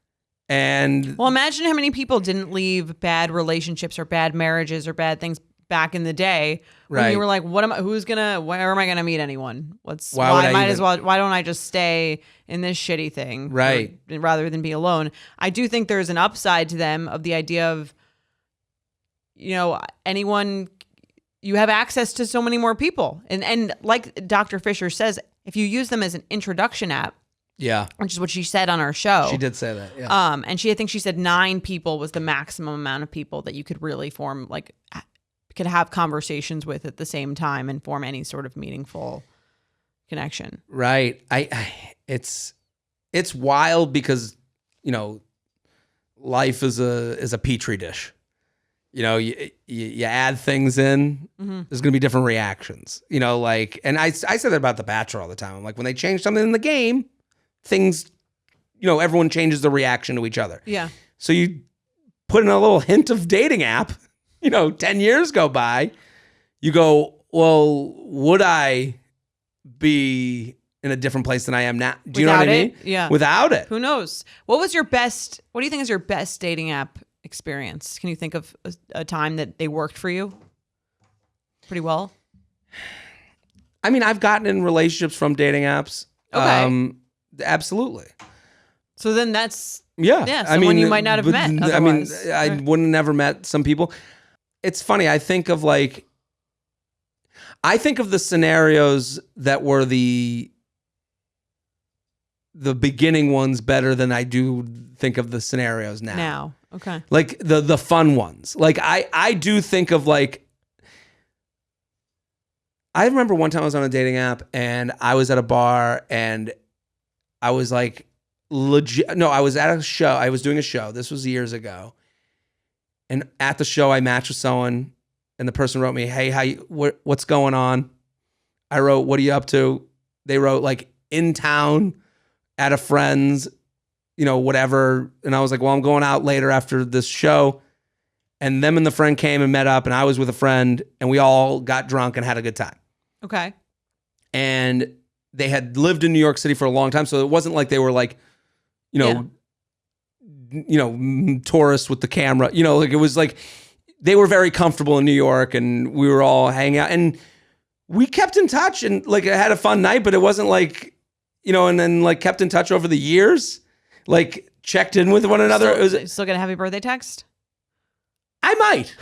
And well, imagine how many people didn't leave bad relationships or bad marriages or bad things back in the day when you were like, where am I going to meet anyone? Why don't I just stay in this shitty thing? Right. Rather than be alone. I do think there's an upside to them of the idea of, anyone, you have access to so many more people. And like Dr. Fisher says, if you use them as an introduction app, which is what she said on our show. She did say that, yeah. And I think she said 9 people was the maximum amount of people that you could really form, could have conversations with at the same time and form any sort of meaningful connection. Right. It's wild because, life is a petri dish. You add things in, there's going to be different reactions, and I say that about The Bachelor all the time. I'm like, when they change something in the game, things, everyone changes the reaction to each other. Yeah. So you put in a little hint of dating app, 10 years go by, you go, well, would I be in a different place than I am now? Do you know what I mean? Yeah. Without it. Who knows? What do you think is your best dating app experience? Can you think of a time that they worked for you pretty well? I mean, I've gotten in relationships from dating apps. Okay. Absolutely. So then that's Yeah. someone you might not have met otherwise. I wouldn't have never met some people. It's funny. I think of the scenarios that were the beginning ones better than I do think of the scenarios now. Now. Okay. Like the fun ones. Like I do think of I remember one time I was on a dating app and I was at a bar and I was like legit. No, I was at a show. I was doing a show. This was years ago. And at the show I matched with someone and the person wrote me, "Hey, what's going on?" I wrote, "What are you up to?" They wrote in town at a friend's, whatever. And I was like, well, I'm going out later after this show. And them and the friend came and met up and I was with a friend and we all got drunk and had a good time. Okay. And they had lived in New York City for a long time. So it wasn't like they were tourists with the camera, it was like they were very comfortable in New York and we were all hanging out and we kept in touch and I had a fun night, but it wasn't and then kept in touch over the years, checked in with one another. Still get a happy birthday text? I might.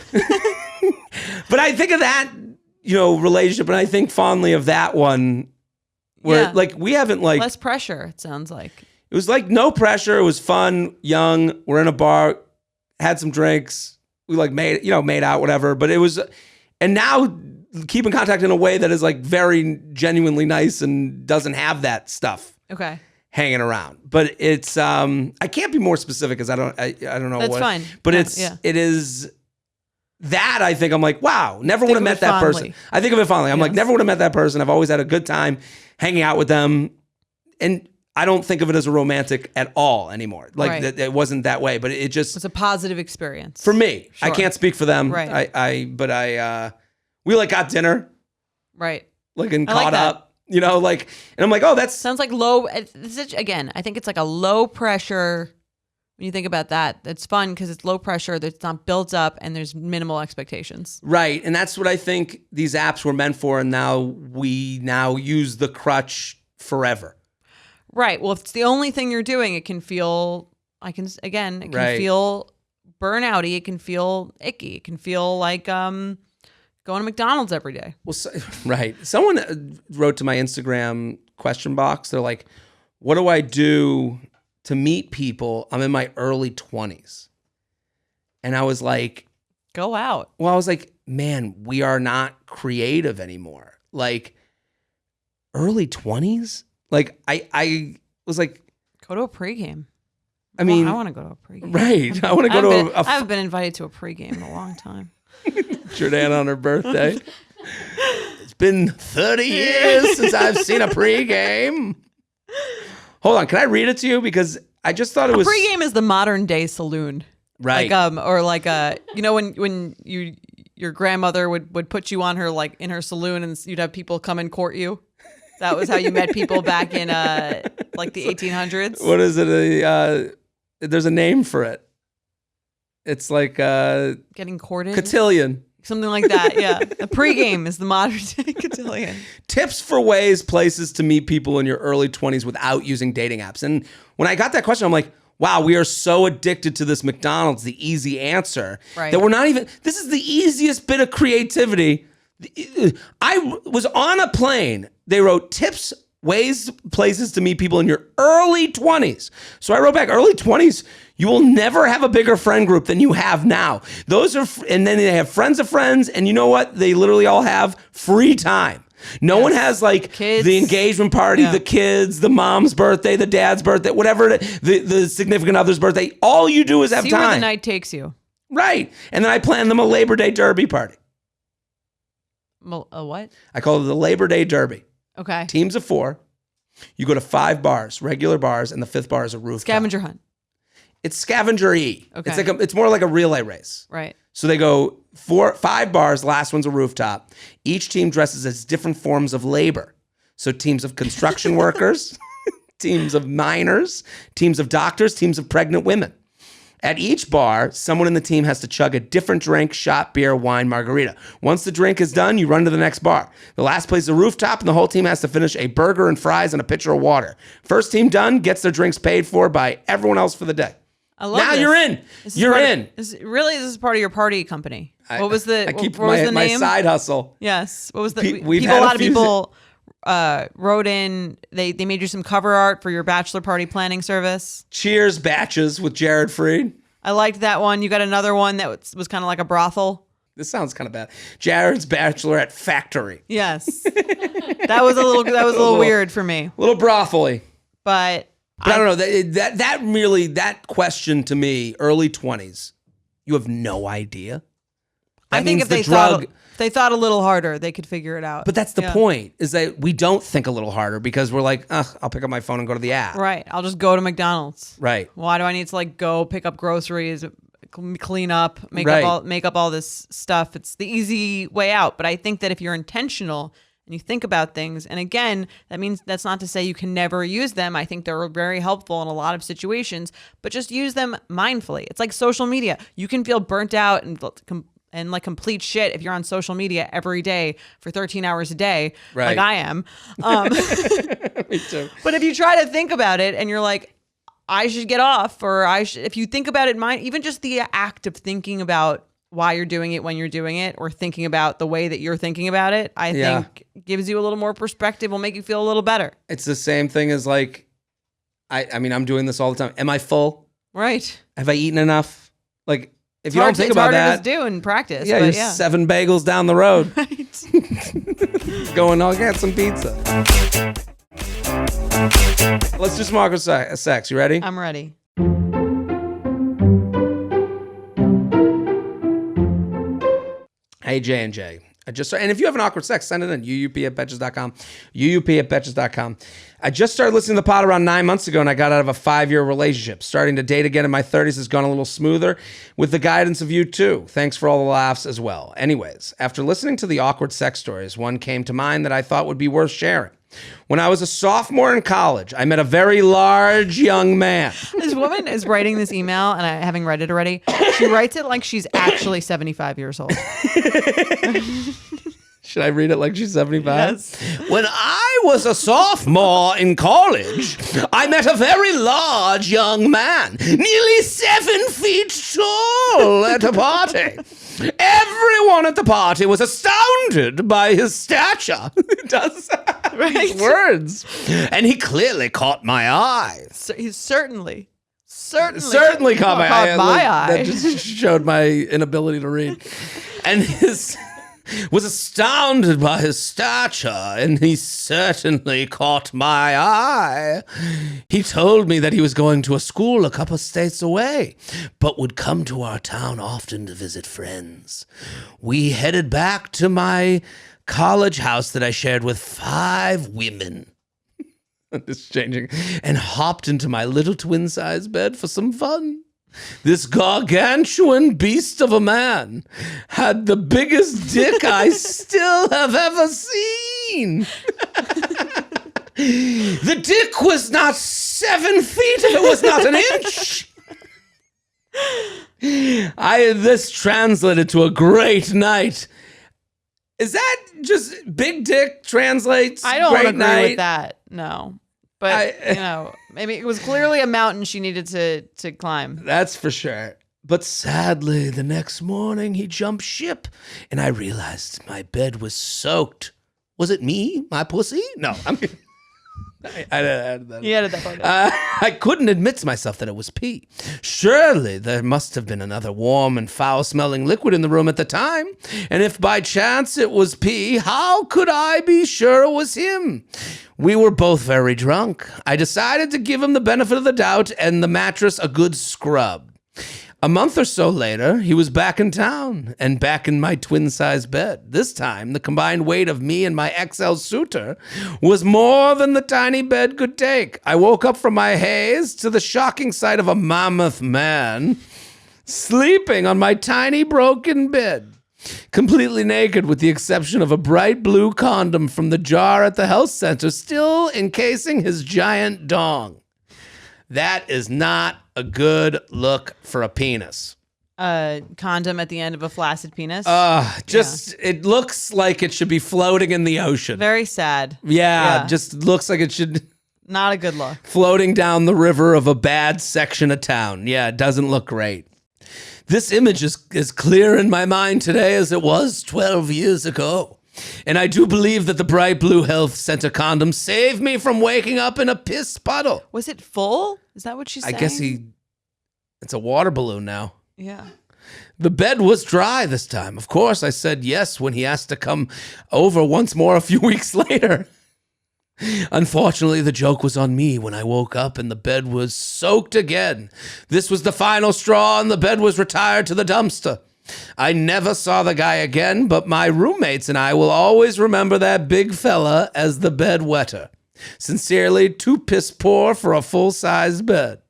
But I think of that, relationship and I think fondly of that one where we haven't less pressure, it sounds like. It was no pressure. It was fun, young. We're in a bar, had some drinks. We made out, whatever. But it was, and now keep in contact in a way that is very genuinely nice and doesn't have that stuff. Okay. Hanging around. But it's I can't be more specific because I don't know. That's what. Fine. But it is that I think I'm wow, never would have met that fondly. person. I think of it fondly. I'm never would have met that person. I've always had a good time hanging out with them. And I don't think of it as a romantic at all anymore. Right. It wasn't that way, but it just was a positive experience. For me. Sure. I can't speak for them. Right. We got dinner. Right. And caught up. And I'm oh, that's sounds like low. Again, I think it's a low pressure. When you think about that, it's fun because it's low pressure. It's not built up, and there's minimal expectations. Right, and that's what I think these apps were meant for. And now we use the crutch forever. Right. Well, if it's the only thing you're doing, it can feel. It can feel burnouty. It can feel icky. It can feel like going to McDonald's every day. Well, right. Someone wrote to my Instagram question box. They're like, "What do I do to meet people? I'm in my early 20s." And I was like, go out. Well, I was like, man, we are not creative anymore. Early 20s? I was like, go to a pregame. I mean, I want to go to a pregame. Right. I want to go to I haven't been invited to a pregame in a long time. Jordan on her birthday. It's been 30 years since I've seen a pregame. Hold on, can I read it to you? Because I just thought it was... Pregame is the modern day saloon. Right. When your grandmother would put you on her, in her saloon and you'd have people come and court you. That was how you met people back in the 1800s. What is it? There's a name for it. It's getting courted. Cotillion. Something like that, yeah. A pregame is the modern day cotillion. Tips for places to meet people in your early 20s without using dating apps. And when I got that question, I'm like, wow, we are so addicted to this McDonald's, the easy answer, that we're not even, this is the easiest bit of creativity. I was on a plane. They wrote tips, places to meet people in your early 20s. So I wrote back, early 20s, you will never have a bigger friend group than you have now. And then they have friends of friends, and you know what? They literally all have free time. No one has like Kids. the engagement party, the kids, the mom's birthday, the dad's birthday, whatever, the significant other's birthday. All you do is have See time. where the night takes you. Right. And then I plan them a Labor Day Derby party. A what? I call it the Labor Day Derby. Okay. Teams of 4. You go to 5 bars, regular bars, and the 5th bar is a rooftop. Scavenger hunt. It's scavenger-y. Okay. It's more like a relay race. Right. So they go 5 bars, last one's a rooftop. Each team dresses as different forms of labor. So teams of construction workers, teams of miners, teams of doctors, teams of pregnant women. At each bar, someone in the team has to chug a different drink, shot, beer, wine, margarita. Once the drink is done, you run to the next bar. The last place is a rooftop, and the whole team has to finish a burger and fries and a pitcher of water. First team done gets their drinks paid for by everyone else for the day. I love now this. you're in. You're in. This is part of your party company. What was the? I keep what was the my name? side hustle. Yes. What was the? We've people, had a a lot of few people wrote in. They made you some cover art for your bachelor party planning service. Cheers batches with Jared Freed. I liked that one. You got another one that was kind of like a brothel. This sounds kind of bad. Jared's Bachelorette Factory. Yes. that was a little weird for me. A little brothely. But I don't know. That question to me, early 20s, you have no idea. That I think means if they thought a little harder, they could figure it out. But that's the point, is that we don't think a little harder because we're like, I'll pick up my phone and go to the app. Right. I'll just go to McDonald's. Right. Why do I need to like go pick up groceries, clean up, make up all this stuff? It's the easy way out. But I think that if you're intentional and you think about things, and again, that's not to say you can never use them. I think they're very helpful in a lot of situations, but just use them mindfully. It's like social media. You can feel burnt out and like complete shit if you're on social media every day for 13 hours a day, like I am. Me too. But if you try to think about it and you're like, I should get off, or if you think about it, even just the act of thinking about why you're doing it when you're doing it, or thinking about the way that you're thinking about it, I think gives you a little more perspective, will make you feel a little better. It's the same thing as like, I mean, I'm doing this all the time. Am I full? Right. Have I eaten enough? Like, if you don't think about that, it's harder to do in practice. Yeah, but you're 7 bagels down the road. Right. Going, I'll get some pizza. Let's do some awkward sex. You ready? I'm ready. Hey, J&J. And if you have an awkward sex, send it in. uup@betches.com. uup@betches.com. I just started listening to the pod around 9 months ago, and I got out of a 5-year relationship. Starting to date again in my 30s has gone a little smoother with the guidance of you too. Thanks for all the laughs as well. Anyways, after listening to the awkward sex stories, one came to mind that I thought would be worth sharing. When I was a sophomore in college, I met a very large young man. This woman is writing this email, and I having read it already, she writes it like she's actually 75 years old. Should I read it like she's 75? Yes. When I was a sophomore in college, I met a very large young man, nearly 7 feet tall, at a party. Everyone at the party was astounded by his stature. It does these words. And he clearly caught my eye. So he's certainly caught my eye. That That just showed my inability to read. And his was astounded by his stature, and he certainly caught my eye. He told me that he was going to a school a couple states away, but would come to our town often to visit friends. We headed back to my college house that I shared with 5 women. It's changing. And hopped into my little twin-size bed for some fun. This gargantuan beast of a man had the biggest dick I still have ever seen. The dick was not 7 feet if it was not an inch. This translated to a great night. Is that just big dick translates? I don't great agree night? with that. No. But, maybe it was clearly a mountain she needed to climb. That's for sure. But sadly, the next morning he jumped ship, and I realized my bed was soaked. Was it me? My pussy? No, I'm kidding. I added that. You added that part. I couldn't admit to myself that it was pee. Surely there must have been another warm and foul-smelling liquid in the room at the time. And if by chance it was pee, how could I be sure it was him? We were both very drunk. I decided to give him the benefit of the doubt and the mattress a good scrub. A month or so later, he was back in town and back in my twin-size bed. This time, the combined weight of me and my XL suitor was more than the tiny bed could take. I woke up from my haze to the shocking sight of a mammoth man sleeping on my tiny broken bed, completely naked with the exception of a bright blue condom from the jar at the health center still encasing his giant dong. That is not a good look for a penis. A condom at the end of a flaccid penis. It looks like it should be floating in the ocean. Very sad. Yeah, just looks like it should not a good look. Floating down the river of a bad section of town. Yeah, it doesn't look great. This image is as clear in my mind today as it was 12 years ago. And I do believe that the bright blue health center condom saved me from waking up in a piss puddle. Was it full? Is that what she's saying? I guess it's a water balloon now. Yeah. The bed was dry this time. Of course, I said yes when he asked to come over once more a few weeks later. Unfortunately, the joke was on me when I woke up and the bed was soaked again. This was the final straw and the bed was retired to the dumpster. I never saw the guy again, but my roommates and I will always remember that big fella as the bedwetter. Sincerely, too piss poor for a full-size bed.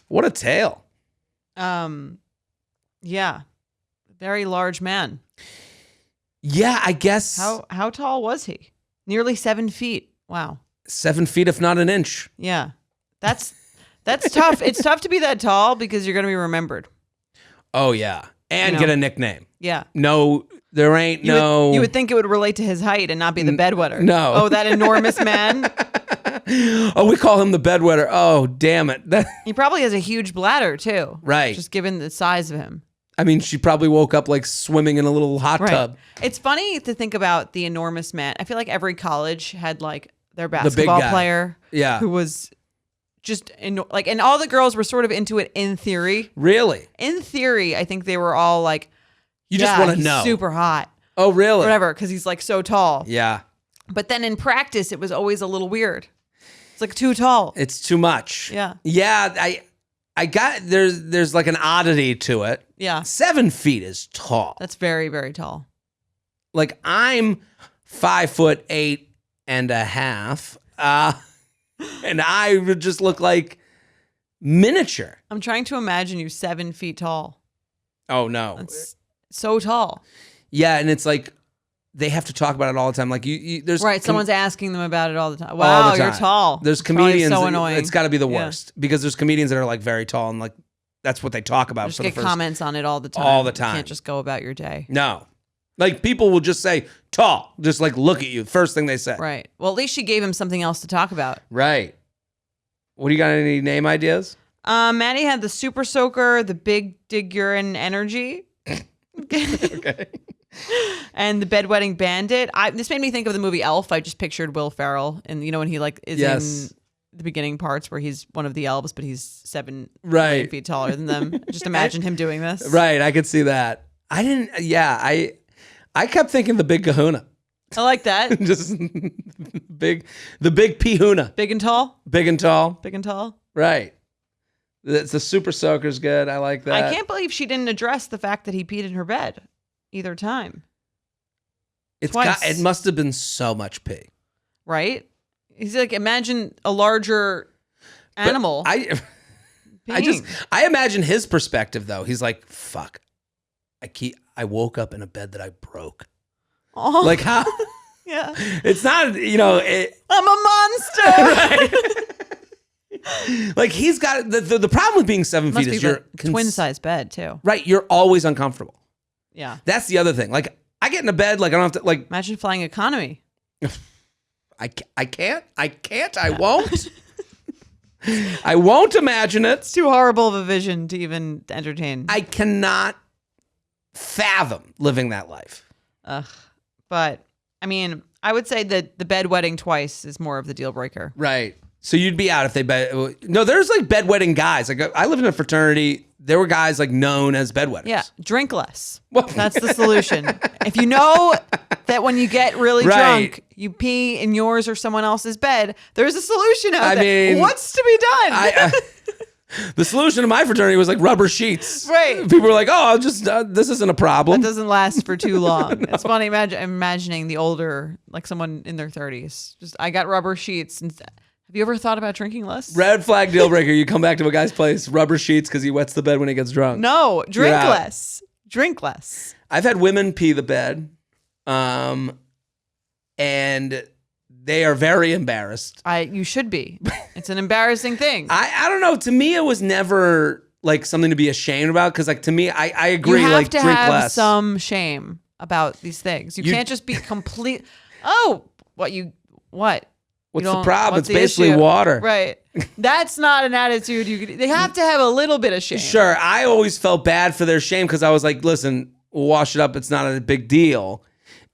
What a tale. Yeah. Very large man. Yeah, I guess. How tall was he? Nearly 7 feet. Wow. 7 feet, if not an inch. Yeah. That's tough. It's tough to be that tall because you're going to be remembered. Oh, yeah. And get a nickname. Yeah. No, there ain't You would think it would relate to his height and not be the bedwetter. No. Oh, that enormous man. Oh, we call him the bedwetter. Oh, damn it. He probably has a huge bladder, too. Right. Just given the size of him. I mean, she probably woke up like swimming in a little hot tub. It's funny to think about the enormous man. I feel like every college had like their basketball player. Yeah. Who was just and all the girls were sort of into it in theory. Really? In theory, I think they were all like, you just want to know. Super hot. Oh, really? Whatever, because he's like so tall. Yeah. But then in practice, it was always a little weird. It's like too tall. It's too much. Yeah. Yeah. I got there's like an oddity to it. Yeah. 7 feet is tall. That's very, very tall. Like I'm 5'8.5". And I would just look like miniature. I'm trying to imagine you 7 feet tall. Oh, no. That's so tall. Yeah, and it's like they have to talk about it all the time. Like there's right. Someone's asking them about it all the time. Wow, you're tall. There's comedians. So annoying. It's got to be the worst because there's comedians that are like very tall and like that's what they talk about. Just get comments on it all the time. All the time. You can't just go about your day. No. Like people will just say tall, just like look at you. First thing they say. Right. Well, at least she gave him something else to talk about. Right. What do you got? Any name ideas? Maddie had the super soaker, the big dig urine energy. Okay. And the bedwetting bandit. This made me think of the movie Elf. I just pictured Will Ferrell, and you know when he like is in the beginning parts where he's one of the elves, but he's 7 feet taller than them. Just imagine him doing this. Right. I could see that. I didn't. Yeah. I kept thinking the big Kahuna. I like that. Just the big Pihuna. Big and tall. Big and tall. Big and tall. Right. The super soaker's good. I like that. I can't believe she didn't address the fact that he peed in her bed either time. It must have been so much pee. Right? He's like, imagine a larger animal. I imagine his perspective though. He's like, fuck. I woke up in a bed that I broke. Oh. Like how? Yeah. It's not, I'm a monster. Right. Like he's got the problem with being 7 feet is you're twin size bed too. Right. You're always uncomfortable. Yeah. That's the other thing. Like I get into bed, like I don't have to like. Imagine flying economy. I can't. I won't. I won't imagine it. It's too horrible of a vision to even entertain. I cannot fathom living that life. But I mean, I would say that the bedwetting twice is more of the deal breaker. Right. So you'd be out if they No, there's like bedwetting guys. Like I lived in a fraternity. There were guys like known as bedwetters. Yeah, drink less. That's the solution. If you know that when you get really drunk, you pee in yours or someone else's bed, there's a solution out there. mean, what's to be done? The solution to my fraternity was like rubber sheets. Right. People were like, "Oh, just this isn't a problem." That doesn't last for too long. It's funny imagining the older, like someone in their 30s. Just I got rubber sheets. And have you ever thought about drinking less? Red flag deal breaker. You come back to a guy's place, rubber sheets because he wets the bed when he gets drunk. No, drink less. Drink less. I've had women pee the bed, and they are very embarrassed. You should be. It's an embarrassing thing. I don't know. To me, it was never like something to be ashamed about because, like, to me, I agree. You have like, to drink have less. some shame about these things. You can't just be complete. Oh, what? What's the problem? It's basically issue? water. Right. That's not an attitude you could. They have to have a little bit of shame. Sure. I always felt bad for their shame because I was like, listen, we'll wash it up. It's not a big deal.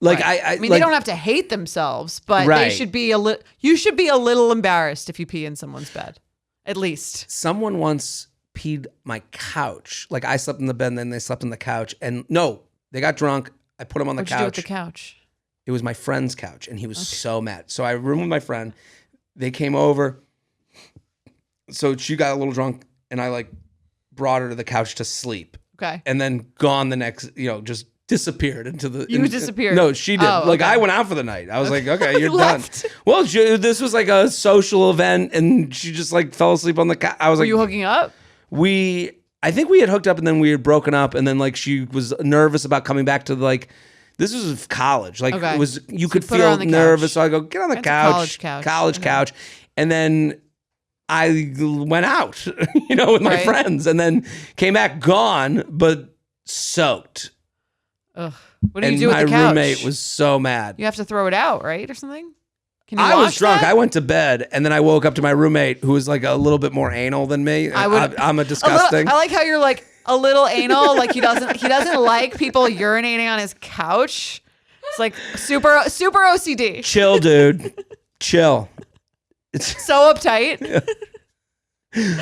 Like right. I mean, like, they don't have to hate themselves, but right. they should be you should be a little embarrassed if you pee in someone's bed, at least. Someone once peed my couch. Like I slept in the bed and then they slept on the couch. And no, they got drunk. I put them on the What'd couch. you do with the couch? It was my friend's couch, and he was so mad. So I roomed with my friend. They came over. So she got a little drunk, and I like brought her to the couch to sleep. Okay. And then gone the next, just disappeared into the. You disappeared. No, she did. Oh, like okay. I went out for the night. I was like, okay, you're done. Left. Well, this was like a social event, and she just like fell asleep on the couch. I was Were like, you hooking up? I think we had hooked up, and then we had broken up, and then like she was nervous about coming back to like. This was college. Like Okay. it was, you could put her on feel the nervous. couch. So I go, get on the That's a couch. college couch. College Okay. couch. And then I went out, with my Right. friends, and then came back gone, but soaked. Ugh. What do And you do with my the couch? roommate was so mad. You have to throw it out, right, or something? Can you I was wash drunk. that? I went to bed, and then I woke up to my roommate, who was like a little bit more anal than me. I'm a disgusting. I like how you're like a little anal. Like he doesn't like people urinating on his couch. It's like super OCD. Chill, dude. Chill. It's So uptight.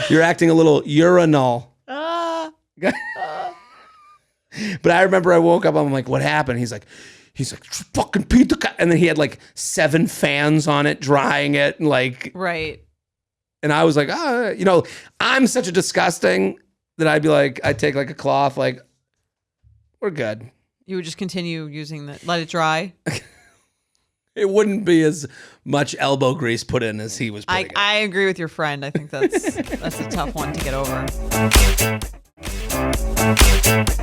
You're acting a little urinal. Ah. But I remember I woke up, I'm like, what happened? He's like, fucking peed the cat. And then he had like 7 fans on it, drying it. And like, Right. and I was like, I'm such a disgusting that I'd be like, I'd take like a cloth, like, we're good. You would just continue using let it dry. It wouldn't be as much elbow grease put in as he was putting in. I agree with your friend. I think that's a tough one to get over.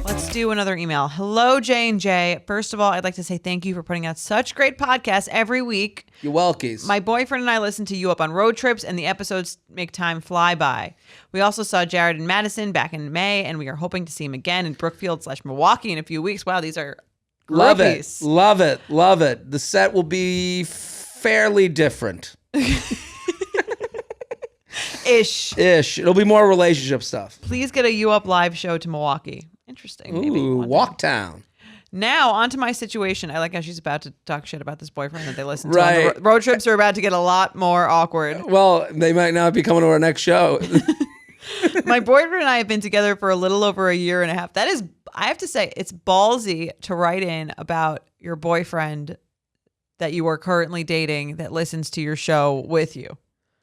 Let's do another email. Hello, J&J. First of all, I'd like to say thank you for putting out such great podcasts every week. You're welkies. My boyfriend and I listen to you up on road trips, and the episodes make time fly by. We also saw Jared in Madison back in May, and we are hoping to see him again in Brookfield/Milwaukee in a few weeks. Wow, these are groupies. Love it. The set will be fairly different. Ish. It'll be more relationship stuff. Please get a You Up live show to Milwaukee. Interesting. Maybe Ooh, one Walk time. Town. Now, on to my situation. I like how she's about to talk shit about this boyfriend that they listen to. Right. The road trips are about to get a lot more awkward. Well, they might not be coming to our next show. My boyfriend and I have been together for a little over a year and a half. That is, I have to say, it's ballsy to write in about your boyfriend that you are currently dating that listens to your show with you.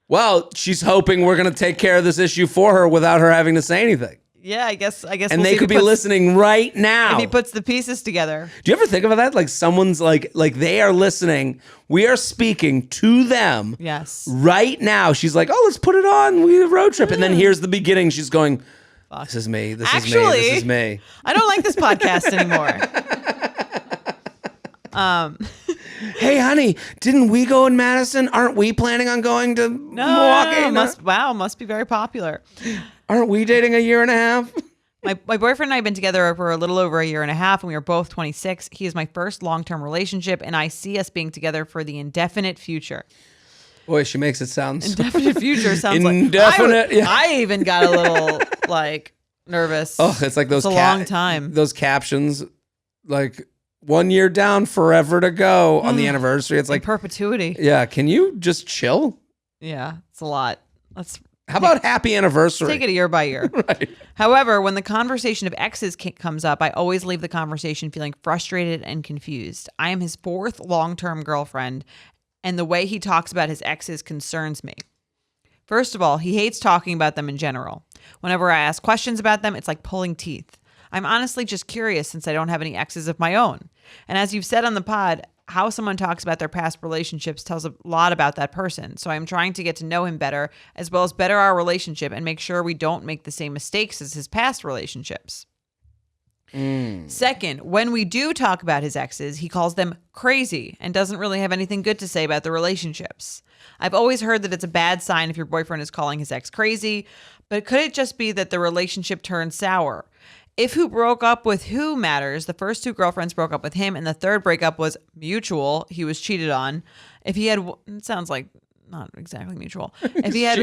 Well, she's hoping we're going to take care of this issue for her without her having to say anything. Yeah, I guess. And we'll they see could if be he puts- listening right now. if he puts the pieces together. Do you ever think about that? Like someone's like they are listening. We are speaking to them. Yes. Right now. She's like, oh, let's put it on. We have a road trip. And then here's the beginning. She's going, this is me. This is me. This is me. I don't like this podcast anymore. Hey, honey, didn't we go in Madison? Aren't we planning on going to Milwaukee? No, must be very popular. Aren't we dating a year and a half? My boyfriend and I have been together for a little over a year and a half, and we are both 26. He is my first long-term relationship, and I see us being together for the indefinite future. Boy, she makes it sound so Indefinite future sounds indefinite. like I even got a little nervous. Oh, it's like those It's a long time. Those captions, like 1 year down, forever to go on the anniversary. It's In like, perpetuity. yeah, can you just chill? Yeah, it's a lot. Let's How about happy anniversary? take it year by year. Right. However, when the conversation of exes comes up, I always leave the conversation feeling frustrated and confused. I am his 4th long-term girlfriend, and the way he talks about his exes concerns me. First of all, he hates talking about them in general. Whenever I ask questions about them, it's like pulling teeth. I'm honestly just curious since I don't have any exes of my own. And as you've said on the pod, how someone talks about their past relationships tells a lot about that person. So I'm trying to get to know him better, as well as better our relationship and make sure we don't make the same mistakes as his past relationships. Second, when we do talk about his exes, he calls them crazy and doesn't really have anything good to say about the relationships. I've always heard that it's a bad sign if your boyfriend is calling his ex crazy, but could it just be that the relationship turned sour? If who broke up with who matters, the first 2 girlfriends broke up with him and the third breakup was mutual. He was cheated on. If he had, it sounds like not exactly mutual. If he had,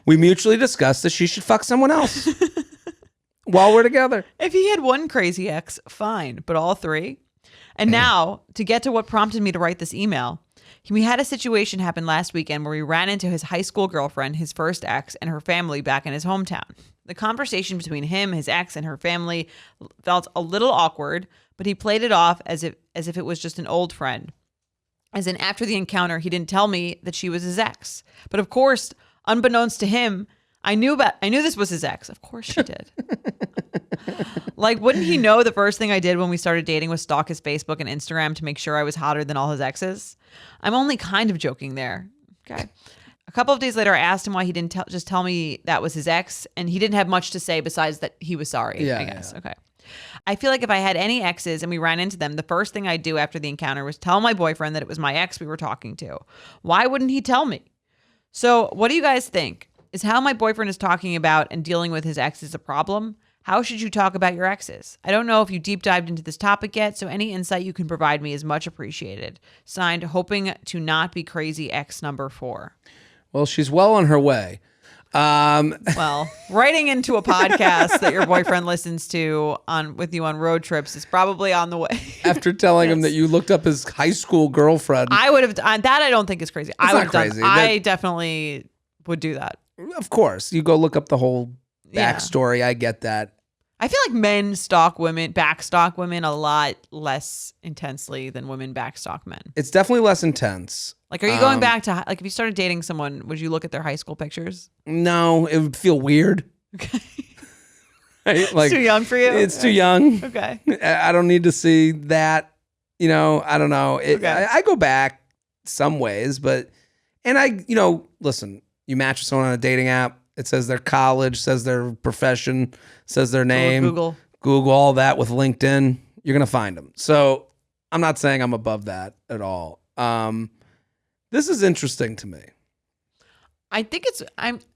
We mutually discussed that she should fuck someone else while we're together. if he had one crazy ex, fine, but all 3. And now to get to what prompted me to write this email. We had a situation happen last weekend where we ran into his high school girlfriend, his first ex, and her family back in his hometown. The conversation between him, his ex, and her family felt a little awkward, but he played it off as if it was just an old friend. As in, after the encounter, he didn't tell me that she was his ex. But of course, unbeknownst to him, I knew this was his ex. Of course she did. Like, wouldn't he know the first thing I did when we started dating was stalk his Facebook and Instagram to make sure I was hotter than all his exes? I'm only kind of joking there. Okay. A couple of days later, I asked him why he didn't just tell me that was his ex, and he didn't have much to say besides that he was sorry, I guess. Yeah. Okay. I feel like if I had any exes and we ran into them, the first thing I'd do after the encounter was tell my boyfriend that it was my ex we were talking to. Why wouldn't he tell me? So what do you guys think? Is how my boyfriend is talking about and dealing with his exes a problem? How should you talk about your exes? I don't know if you deep dived into this topic yet, so any insight you can provide me is much appreciated. Signed, hoping to not be crazy ex number 4. Well, she's well on her way. Well, writing into a podcast that your boyfriend listens to with you on road trips is probably on the way. After telling him that you looked up his high school girlfriend. I would have that. I don't think is crazy. I would have done. Crazy. I definitely would do that. Of course, you go look up the whole backstory. Yeah. I get that. I feel like men backstalk women a lot less intensely than women backstalk men. It's definitely less intense. Like, are you going back to, like, if you started dating someone, would you look at their high school pictures? No, it would feel weird. Okay. Right? Like, it's too young for you? It's too young. Okay. I don't need to see that. I don't know. Okay. I go back some ways, but, listen, you match with someone on a dating app. It says their college, says their profession, says their name. Google all that with LinkedIn. You're going to find them. So I'm not saying I'm above that at all. This is interesting to me. I think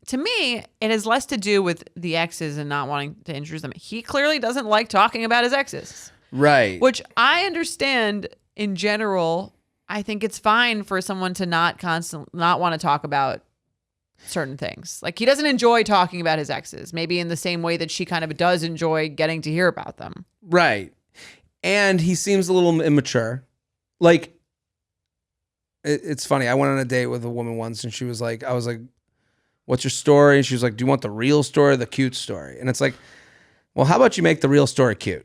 to me, it has less to do with the exes and not wanting to introduce them. He clearly doesn't like talking about his exes. Right. Which I understand in general. I think it's fine for someone to not want to talk about certain things. Like, he doesn't enjoy talking about his exes, maybe in the same way that she kind of does enjoy getting to hear about them. Right. And he seems a little immature. Like, it's funny. I went on a date with a woman once and I was like, what's your story? And she was like, do you want the real story or the cute story? And it's like, well, how about you make the real story cute?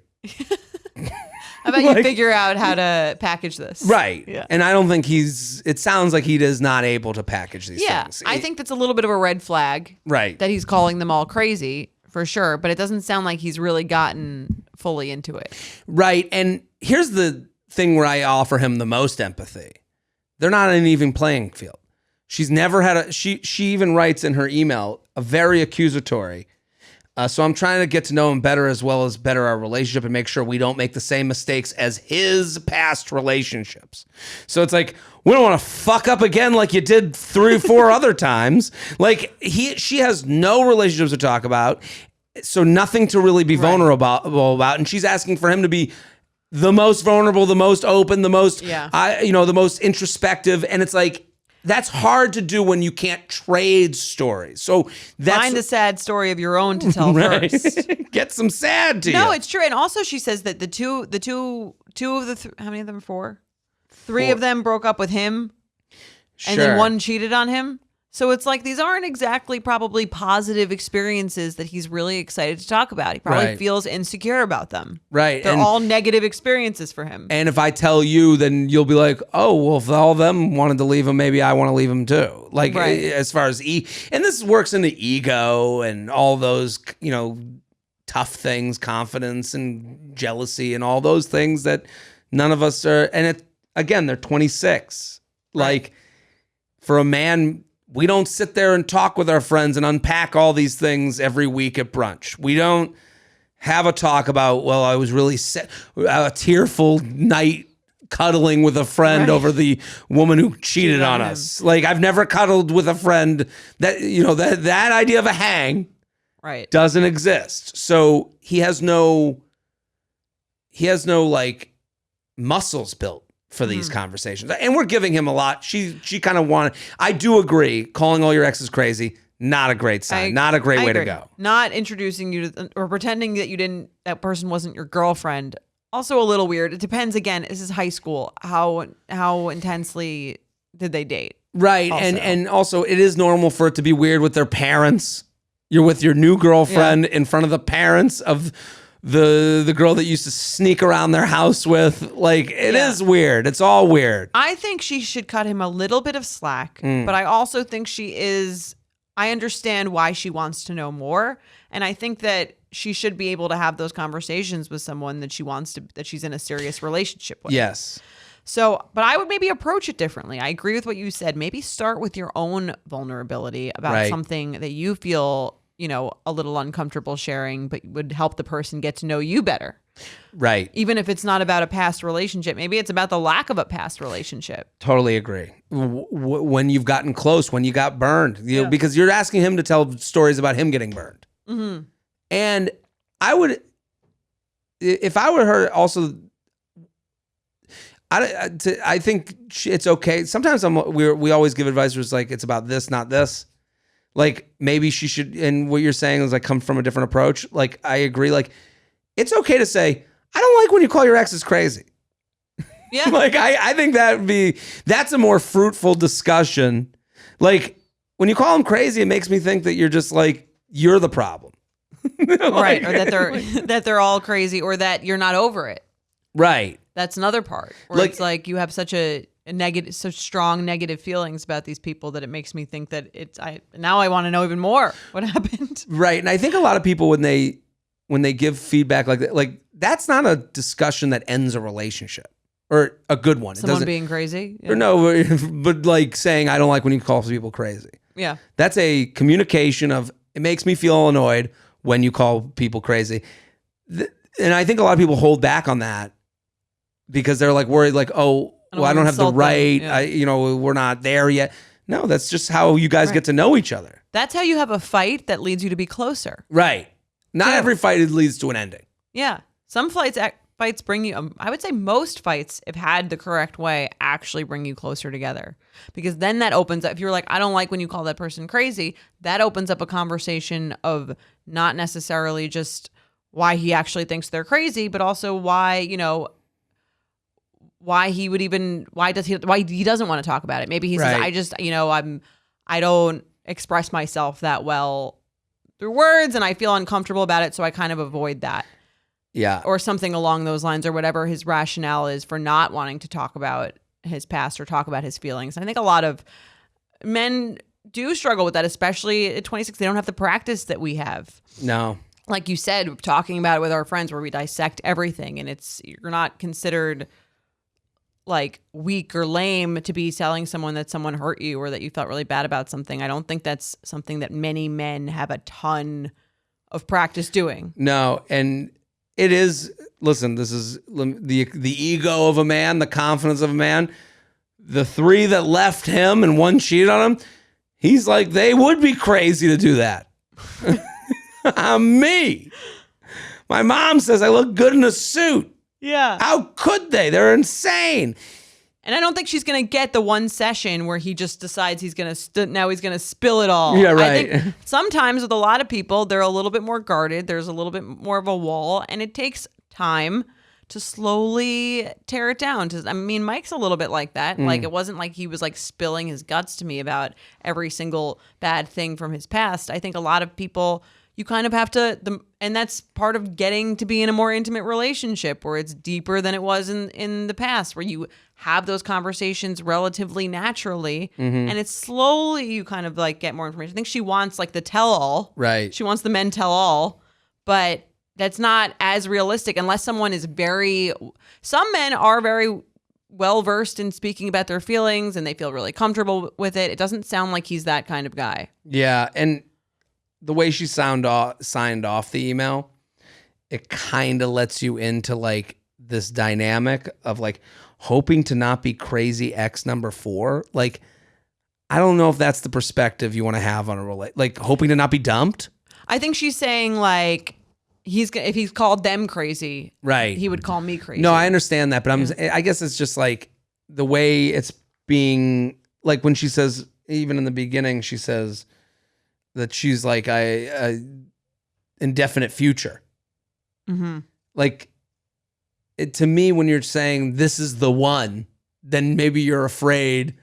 How about you figure out how to package this? Right. Yeah. And I don't think it sounds like he is not able to package these things. I think that's a little bit of a red flag. Right. That he's calling them all crazy, for sure. But it doesn't sound like he's really gotten fully into it. Right. And here's the thing where I offer him the most empathy. They're not on an even playing field. She's never had she even writes in her email a very accusatory. So I'm trying to get to know him better as well as better our relationship and make sure we don't make the same mistakes as his past relationships. So it's like, we don't want to fuck up again like you did 3 or 4 other times. Like, she has no relationships to talk about, so nothing to really be vulnerable about. And she's asking for him to be the most vulnerable, the most open, the most, the most introspective. And it's like, that's hard to do when you can't trade stories. So that's Find a sad story of your own to tell first. Get some sad to you. No, it's true. And also she says that two of the how many of them? Four? Three of them broke up with him. And then one cheated on him. So it's like these aren't exactly probably positive experiences that he's really excited to talk about. He probably feels insecure about them. Right. They're all negative experiences for him. And if I tell you, then you'll be like, oh, well, if all of them wanted to leave him, maybe I want to leave him too. Like as far as and this works into ego and all those, tough things, confidence and jealousy and all those things that none of us are. And again, they're 26. Like for a man, we don't sit there and talk with our friends and unpack all these things every week at brunch. We don't have a talk about, well, I was really a tearful night cuddling with a friend over the woman who cheated on us. Like I've never cuddled with a friend that, that idea of a hang doesn't exist. So he has no like muscles built for these conversations. And we're giving him a lot. She kind of wanted, I do agree, calling all your exes crazy, not a great sign, not a great way to go. Not introducing you to, or pretending that that person wasn't your girlfriend. Also a little weird. It depends, again, this is high school. How intensely did they date? Right. Also. And also it is normal for it to be weird with their parents. You're with your new girlfriend in front of the parents of the girl that used to sneak around their house with. Like, it is weird. It's all weird. I think she should cut him a little bit of slack, but I also think I understand why she wants to know more. And I think that she should be able to have those conversations with someone that she's in a serious relationship with. Yes. So, but I would maybe approach it differently. I agree with what you said. Maybe start with your own vulnerability about something that you feel a little uncomfortable sharing, but would help the person get to know you better. Right. Even if it's not about a past relationship, maybe it's about the lack of a past relationship. Totally agree. When you've gotten close, when you got burned, because you're asking him to tell stories about him getting burned. Mm-hmm. And if I were her also, I think it's okay. Sometimes we always give advice where it's like, it's about this, not this. Like maybe she should, and what you're saying is like come from a different approach. Like I agree. Like it's okay to say, I don't like when you call your exes crazy. Yeah. Like I think that's a more fruitful discussion. Like when you call them crazy, it makes me think that you're just like, you're the problem. Right. Or that they're all crazy or that you're not over it. Right. That's another part. Or it's like you have such such strong negative feelings about these people that it makes me think that now I want to know even more what happened. Right. And I think a lot of people when they give feedback like that, like that's not a discussion that ends a relationship or a good one. Someone being crazy? Yeah. Or no, but like saying, I don't like when you call people crazy. Yeah. That's a communication of, it makes me feel annoyed when you call people crazy. And I think a lot of people hold back on that because they're like worried like, oh, well, I don't have the right. Yeah. We're not there yet. No, that's just how you guys get to know each other. That's how you have a fight that leads you to be closer. Right. Not every fight leads to an ending. Yeah. Some fights bring you, I would say most fights, if had the correct way, actually bring you closer together. Because then that opens up, if you're like, I don't like when you call that person crazy, that opens up a conversation of not necessarily just why he actually thinks they're crazy, but also why, why he doesn't want to talk about it. Maybe he says, I just, I don't express myself that well through words and I feel uncomfortable about it. So I kind of avoid that. Yeah. Or something along those lines, or whatever his rationale is for not wanting to talk about his past or talk about his feelings. I think a lot of men do struggle with that, especially at 26. They don't have the practice that we have. No. Like you said, talking about it with our friends where we dissect everything and you're not considered like weak or lame to be telling someone that someone hurt you or that you felt really bad about something. I don't think that's something that many men have a ton of practice doing. No, and it is, listen, this is the ego of a man, the confidence of a man. The three that left him and one cheated on him, he's like, they would be crazy to do that. I'm me. My mom says I look good in a suit. Yeah. How could they? They're insane. And I don't think she's going to get the one session where he just decides he's going to now he's going to spill it all. Yeah, I right. think sometimes with a lot of people, they're a little bit more guarded. There's a little bit more of a wall, and it takes time to slowly tear it down. I mean, Mike's a little bit like that. Like, it wasn't like he was like spilling his guts to me about every single bad thing from his past. I think a lot of people, you kind of have to, and that's part of getting to be in a more intimate relationship where it's deeper than it was in the past, where you have those conversations relatively naturally, and it's slowly you kind of like get more information. I think she wants like the tell-all. Right. She wants the men tell-all, but that's not as realistic unless someone is some men are very well versed in speaking about their feelings and they feel really comfortable with it. It doesn't sound like he's that kind of guy. Yeah, and the way she signed off the email, it kind of lets you into like this dynamic of like hoping to not be crazy ex number 4. Like, I don't know if that's the perspective you want to have on a relate, like hoping to not be dumped. I think she's saying like if he's called them crazy, right, he would call me crazy. No, I understand that, but I guess it's just like the way it's being, like when she says, even in the beginning, she says that she's like a indefinite future. Mm-hmm. Like, to me, when you're saying this is the one, then maybe you're afraid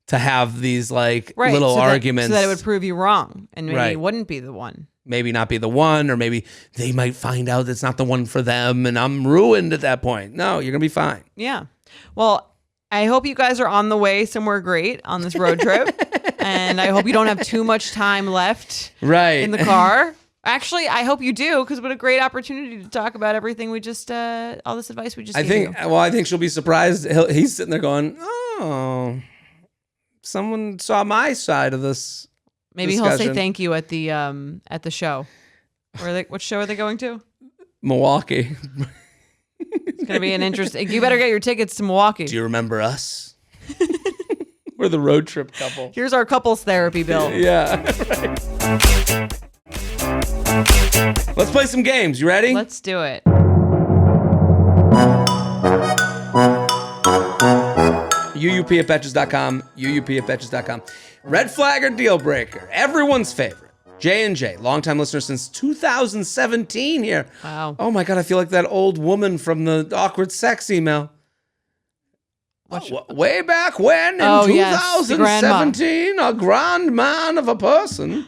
to have these like little arguments. So that it would prove you wrong and maybe Right. it wouldn't be the one. Maybe not be the one, or maybe they might find out it's not the one for them and I'm ruined at that point. No, you're going to be fine. Yeah. Well, I hope you guys are on the way somewhere great on this road trip. And I hope you don't have too much time left Right. in the car. Actually, I hope you do, because what a great opportunity to talk about everything we just, all this advice we just I gave you. I think she'll be surprised. He's sitting there going, oh, someone saw my side of this. Maybe he'll say discussion. thank you at the show. What show are they going to? Milwaukee. It's going to be an interesting. You better get your tickets to Milwaukee. Do you remember us? We're the road trip couple. Here's our couples therapy bill. Yeah. Let's play some games. You ready? Let's do it. UUP@betches.com. UUP@betches.com. Red flag or deal breaker? Everyone's favorite. J&J, longtime listener since 2017 here. Wow. Oh my God, I feel like that old woman from the awkward sex email. Way back when in yes, the grandma. 2017, a grand man of a person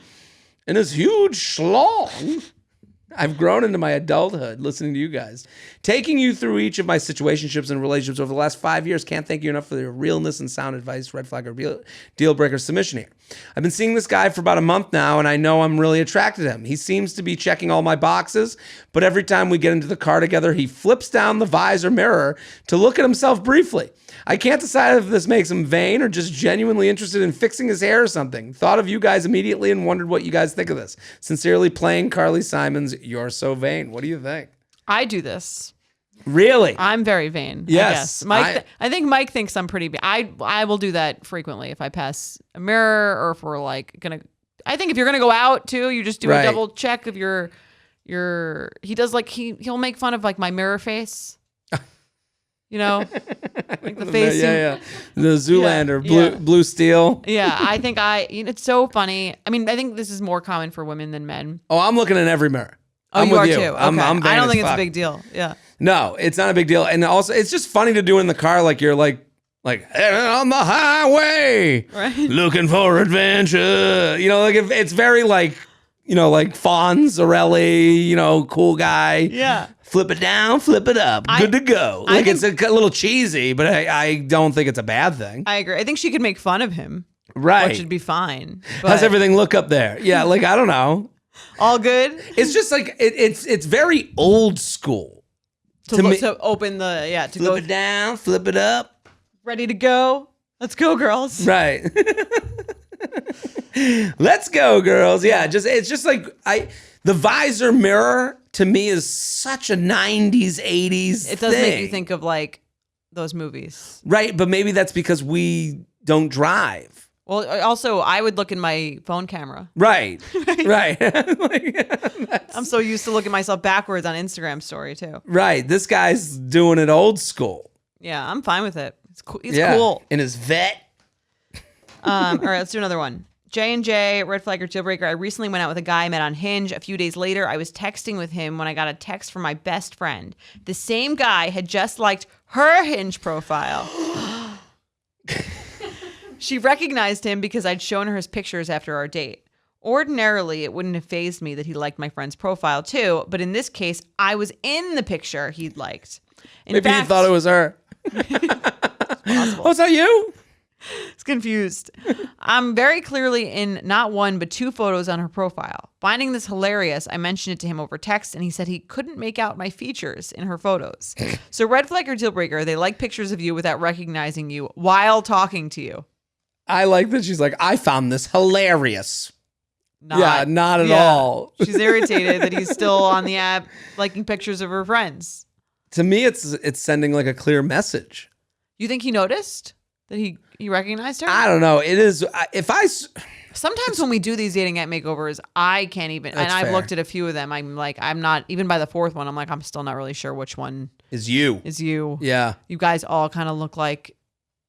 in his huge schlong. I've grown into my adulthood listening to you guys. Taking you through each of my situationships and relationships over the last 5 years. Can't thank you enough for your realness and sound advice. Red flag or deal breaker submission here. I've been seeing this guy for about a month now, and I know I'm really attracted to him. He seems to be checking all my boxes, but every time we get into the car together, he flips down the visor mirror to look at himself briefly. I can't decide if this makes him vain or just genuinely interested in fixing his hair or something. Thought of you guys immediately and wondered what you guys think of this. Sincerely, playing Carly Simon's You're So Vain. What do you think? I do this. Really? I'm very vain. Yes. I guess. Mike. I think Mike thinks I'm pretty. I will do that frequently if I pass a mirror or if we're like gonna. I think if you're gonna go out too, you just do Right. a double check of your. He does like he'll make fun of like my mirror face. You know, like the face. Yeah. The Zoolander, Yeah. blue steel. Yeah, I think it's so funny. I mean, I think this is more common for women than men. Oh, I'm looking in every mirror. Oh, I'm you with are you. too. Okay. I'm vain I don't as think it's a fuck. big deal. Yeah. No, it's not a big deal. And also, it's just funny to do in the car, like you're like on the highway, Right. looking for adventure. You know, like if it's very like, you know, like Fonz, Zarelli, you know, cool guy. Yeah. Flip it down, flip it up, good to go. Like it's a little cheesy, but I don't think it's a bad thing. I agree. I think she could make fun of him, Right. which would be fine. How's but- everything look up there? Yeah, like I don't know. All good. It's just like it's very old school. To open to Flip go it down, flip it up. ready to go. Let's go, girls. Right. Let's go, girls. Yeah, it's just like the visor mirror to me is such a 90s, 80s It does make you thing. think of like those movies. Right, but maybe that's because we don't drive. Well, also, I would look in my phone camera. Right. Right. I'm so used to looking myself backwards on Instagram story too. Right. This guy's doing it old school. Yeah, I'm fine with it. He's cool. In his vet. All right, let's do another one. J&J, red flag or deal breaker. I recently went out with a guy I met on Hinge. A few days later, I was texting with him when I got a text from my best friend. The same guy had just liked her Hinge profile. She recognized him because I'd shown her his pictures after our date. Ordinarily, it wouldn't have fazed me that he liked my friend's profile too, but in this case, I was in the picture he'd liked. Maybe he thought it was her. Oh, is that you? It's confused. I'm very clearly in not one, but 2 photos on her profile. Finding this hilarious, I mentioned it to him over text, and he said he couldn't make out my features in her photos. So red flag or deal breaker, they like pictures of you without recognizing you while talking to you. I like that she's like, I found this hilarious. Not at all. She's irritated that he's still on the app liking pictures of her friends. To me, it's sending like a clear message. You think he noticed that he recognized her? I don't know. It is Sometimes when we do these dating app makeovers, I can't even. That's and I've fair. looked at a few of them. I'm like, I'm not even by the 4th one. I'm like, I'm still not really sure which one is you. is you. Yeah. You guys all kind of look like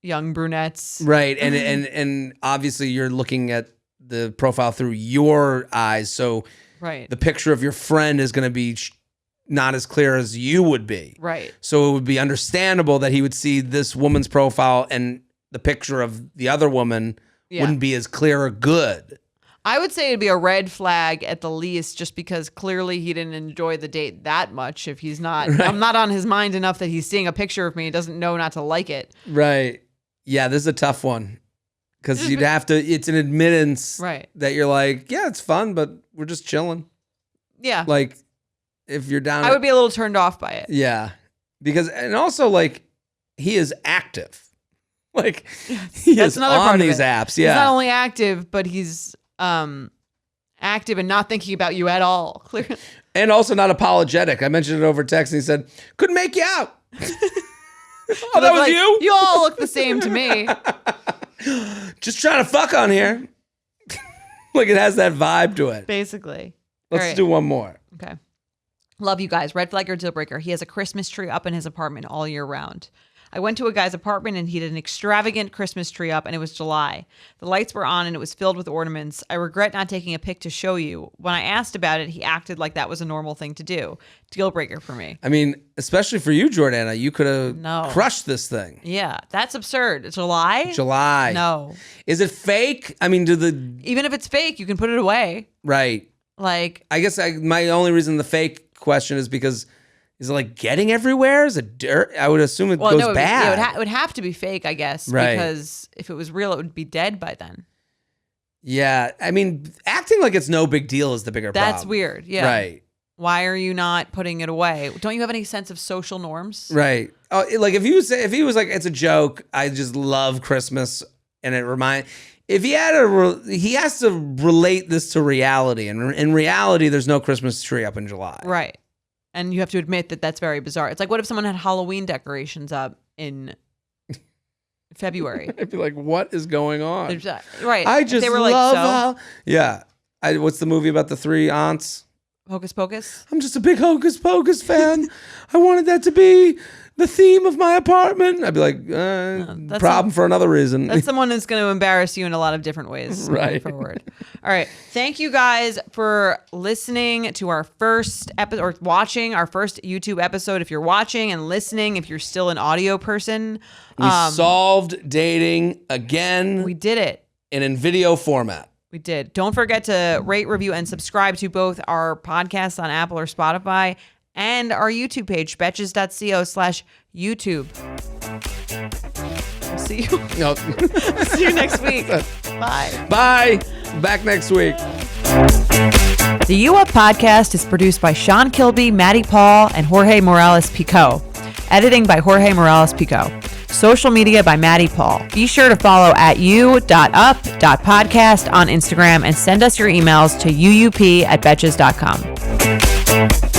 young brunettes. Right. And obviously you're looking at the profile through your eyes. So Right. the picture of your friend is going to be not as clear as you would be. Right. So it would be understandable that he would see this woman's profile and the picture of the other woman wouldn't be as clear or good. I would say it'd be a red flag at the least, just because clearly he didn't enjoy the date that much. If he's not, I'm not on his mind enough that he's seeing a picture of me, he doesn't know not to like it. Right. Yeah, this is a tough one. Because you'd have to, it's an admittance that you're like, yeah, it's fun, but we're just chilling. Yeah. Like, if you're down. I would be a little turned off by it. Yeah. Because, and also, like, he is active. Like, he is on these apps. Yeah. He's not only active, but he's active and not thinking about you at all. Clearly. And also not apologetic. I mentioned it over text and he said, couldn't make you out. Oh, that was like, you? You all look the same to me. Just trying to fuck on here. Like, it has that vibe to it. Basically. Let's do one more. Okay. Love you guys. Red flag or deal breaker. He has a Christmas tree up in his apartment all year round. I went to a guy's apartment and he had an extravagant Christmas tree up, and it was July. The lights were on and it was filled with ornaments. I regret not taking a pic to show you. When I asked about it, he acted like that was a normal thing to do. Deal breaker for me. I mean, especially for you, Jordana, you could have crushed this thing. Yeah, that's absurd. July? July. No. Is it fake? I mean, even if it's fake, you can put it away. Right. Like, I guess my only reason the fake question is because is it like getting everywhere? Is it dirt? I would assume it goes bad. It would have to be fake, I guess, right. Because if it was real, it would be dead by then. Yeah, I mean, acting like it's no big deal is the bigger problem. That's weird. Yeah. Right. Why are you not putting it away? Don't you have any sense of social norms? Right. Oh, like if he was like, it's a joke. I just love Christmas, and if he has to relate this to reality, and in reality, there's no Christmas tree up in July. Right. And you have to admit that that's very bizarre. It's like, what if someone had Halloween decorations up in February? I'd be like, what is going on? Right. I just they were love yeah. What's the movie about the 3 aunts? Hocus Pocus? I'm just a big Hocus Pocus fan. I wanted that to be the theme of my apartment. I'd be like, problem for another reason. That's someone who's going to embarrass you in a lot of different ways going forward. All right. Thank you guys for listening to our first episode, or watching our first YouTube episode. If you're watching and listening, if you're still an audio person. We solved dating again. We did it. And in video format. We did. Don't forget to rate, review, and subscribe to both our podcasts on Apple or Spotify and our YouTube page, betches.co/YouTube. We'll see you. No. See you next week. Bye. Bye. Back next week. The U Up podcast is produced by Sean Kilby, Maddie Paul, and Jorge Morales Pico. Editing by Jorge Morales Pico. Social media by Maddie Paul. Be sure to follow at u.up.podcast on Instagram and send us your emails to uup@betches.com.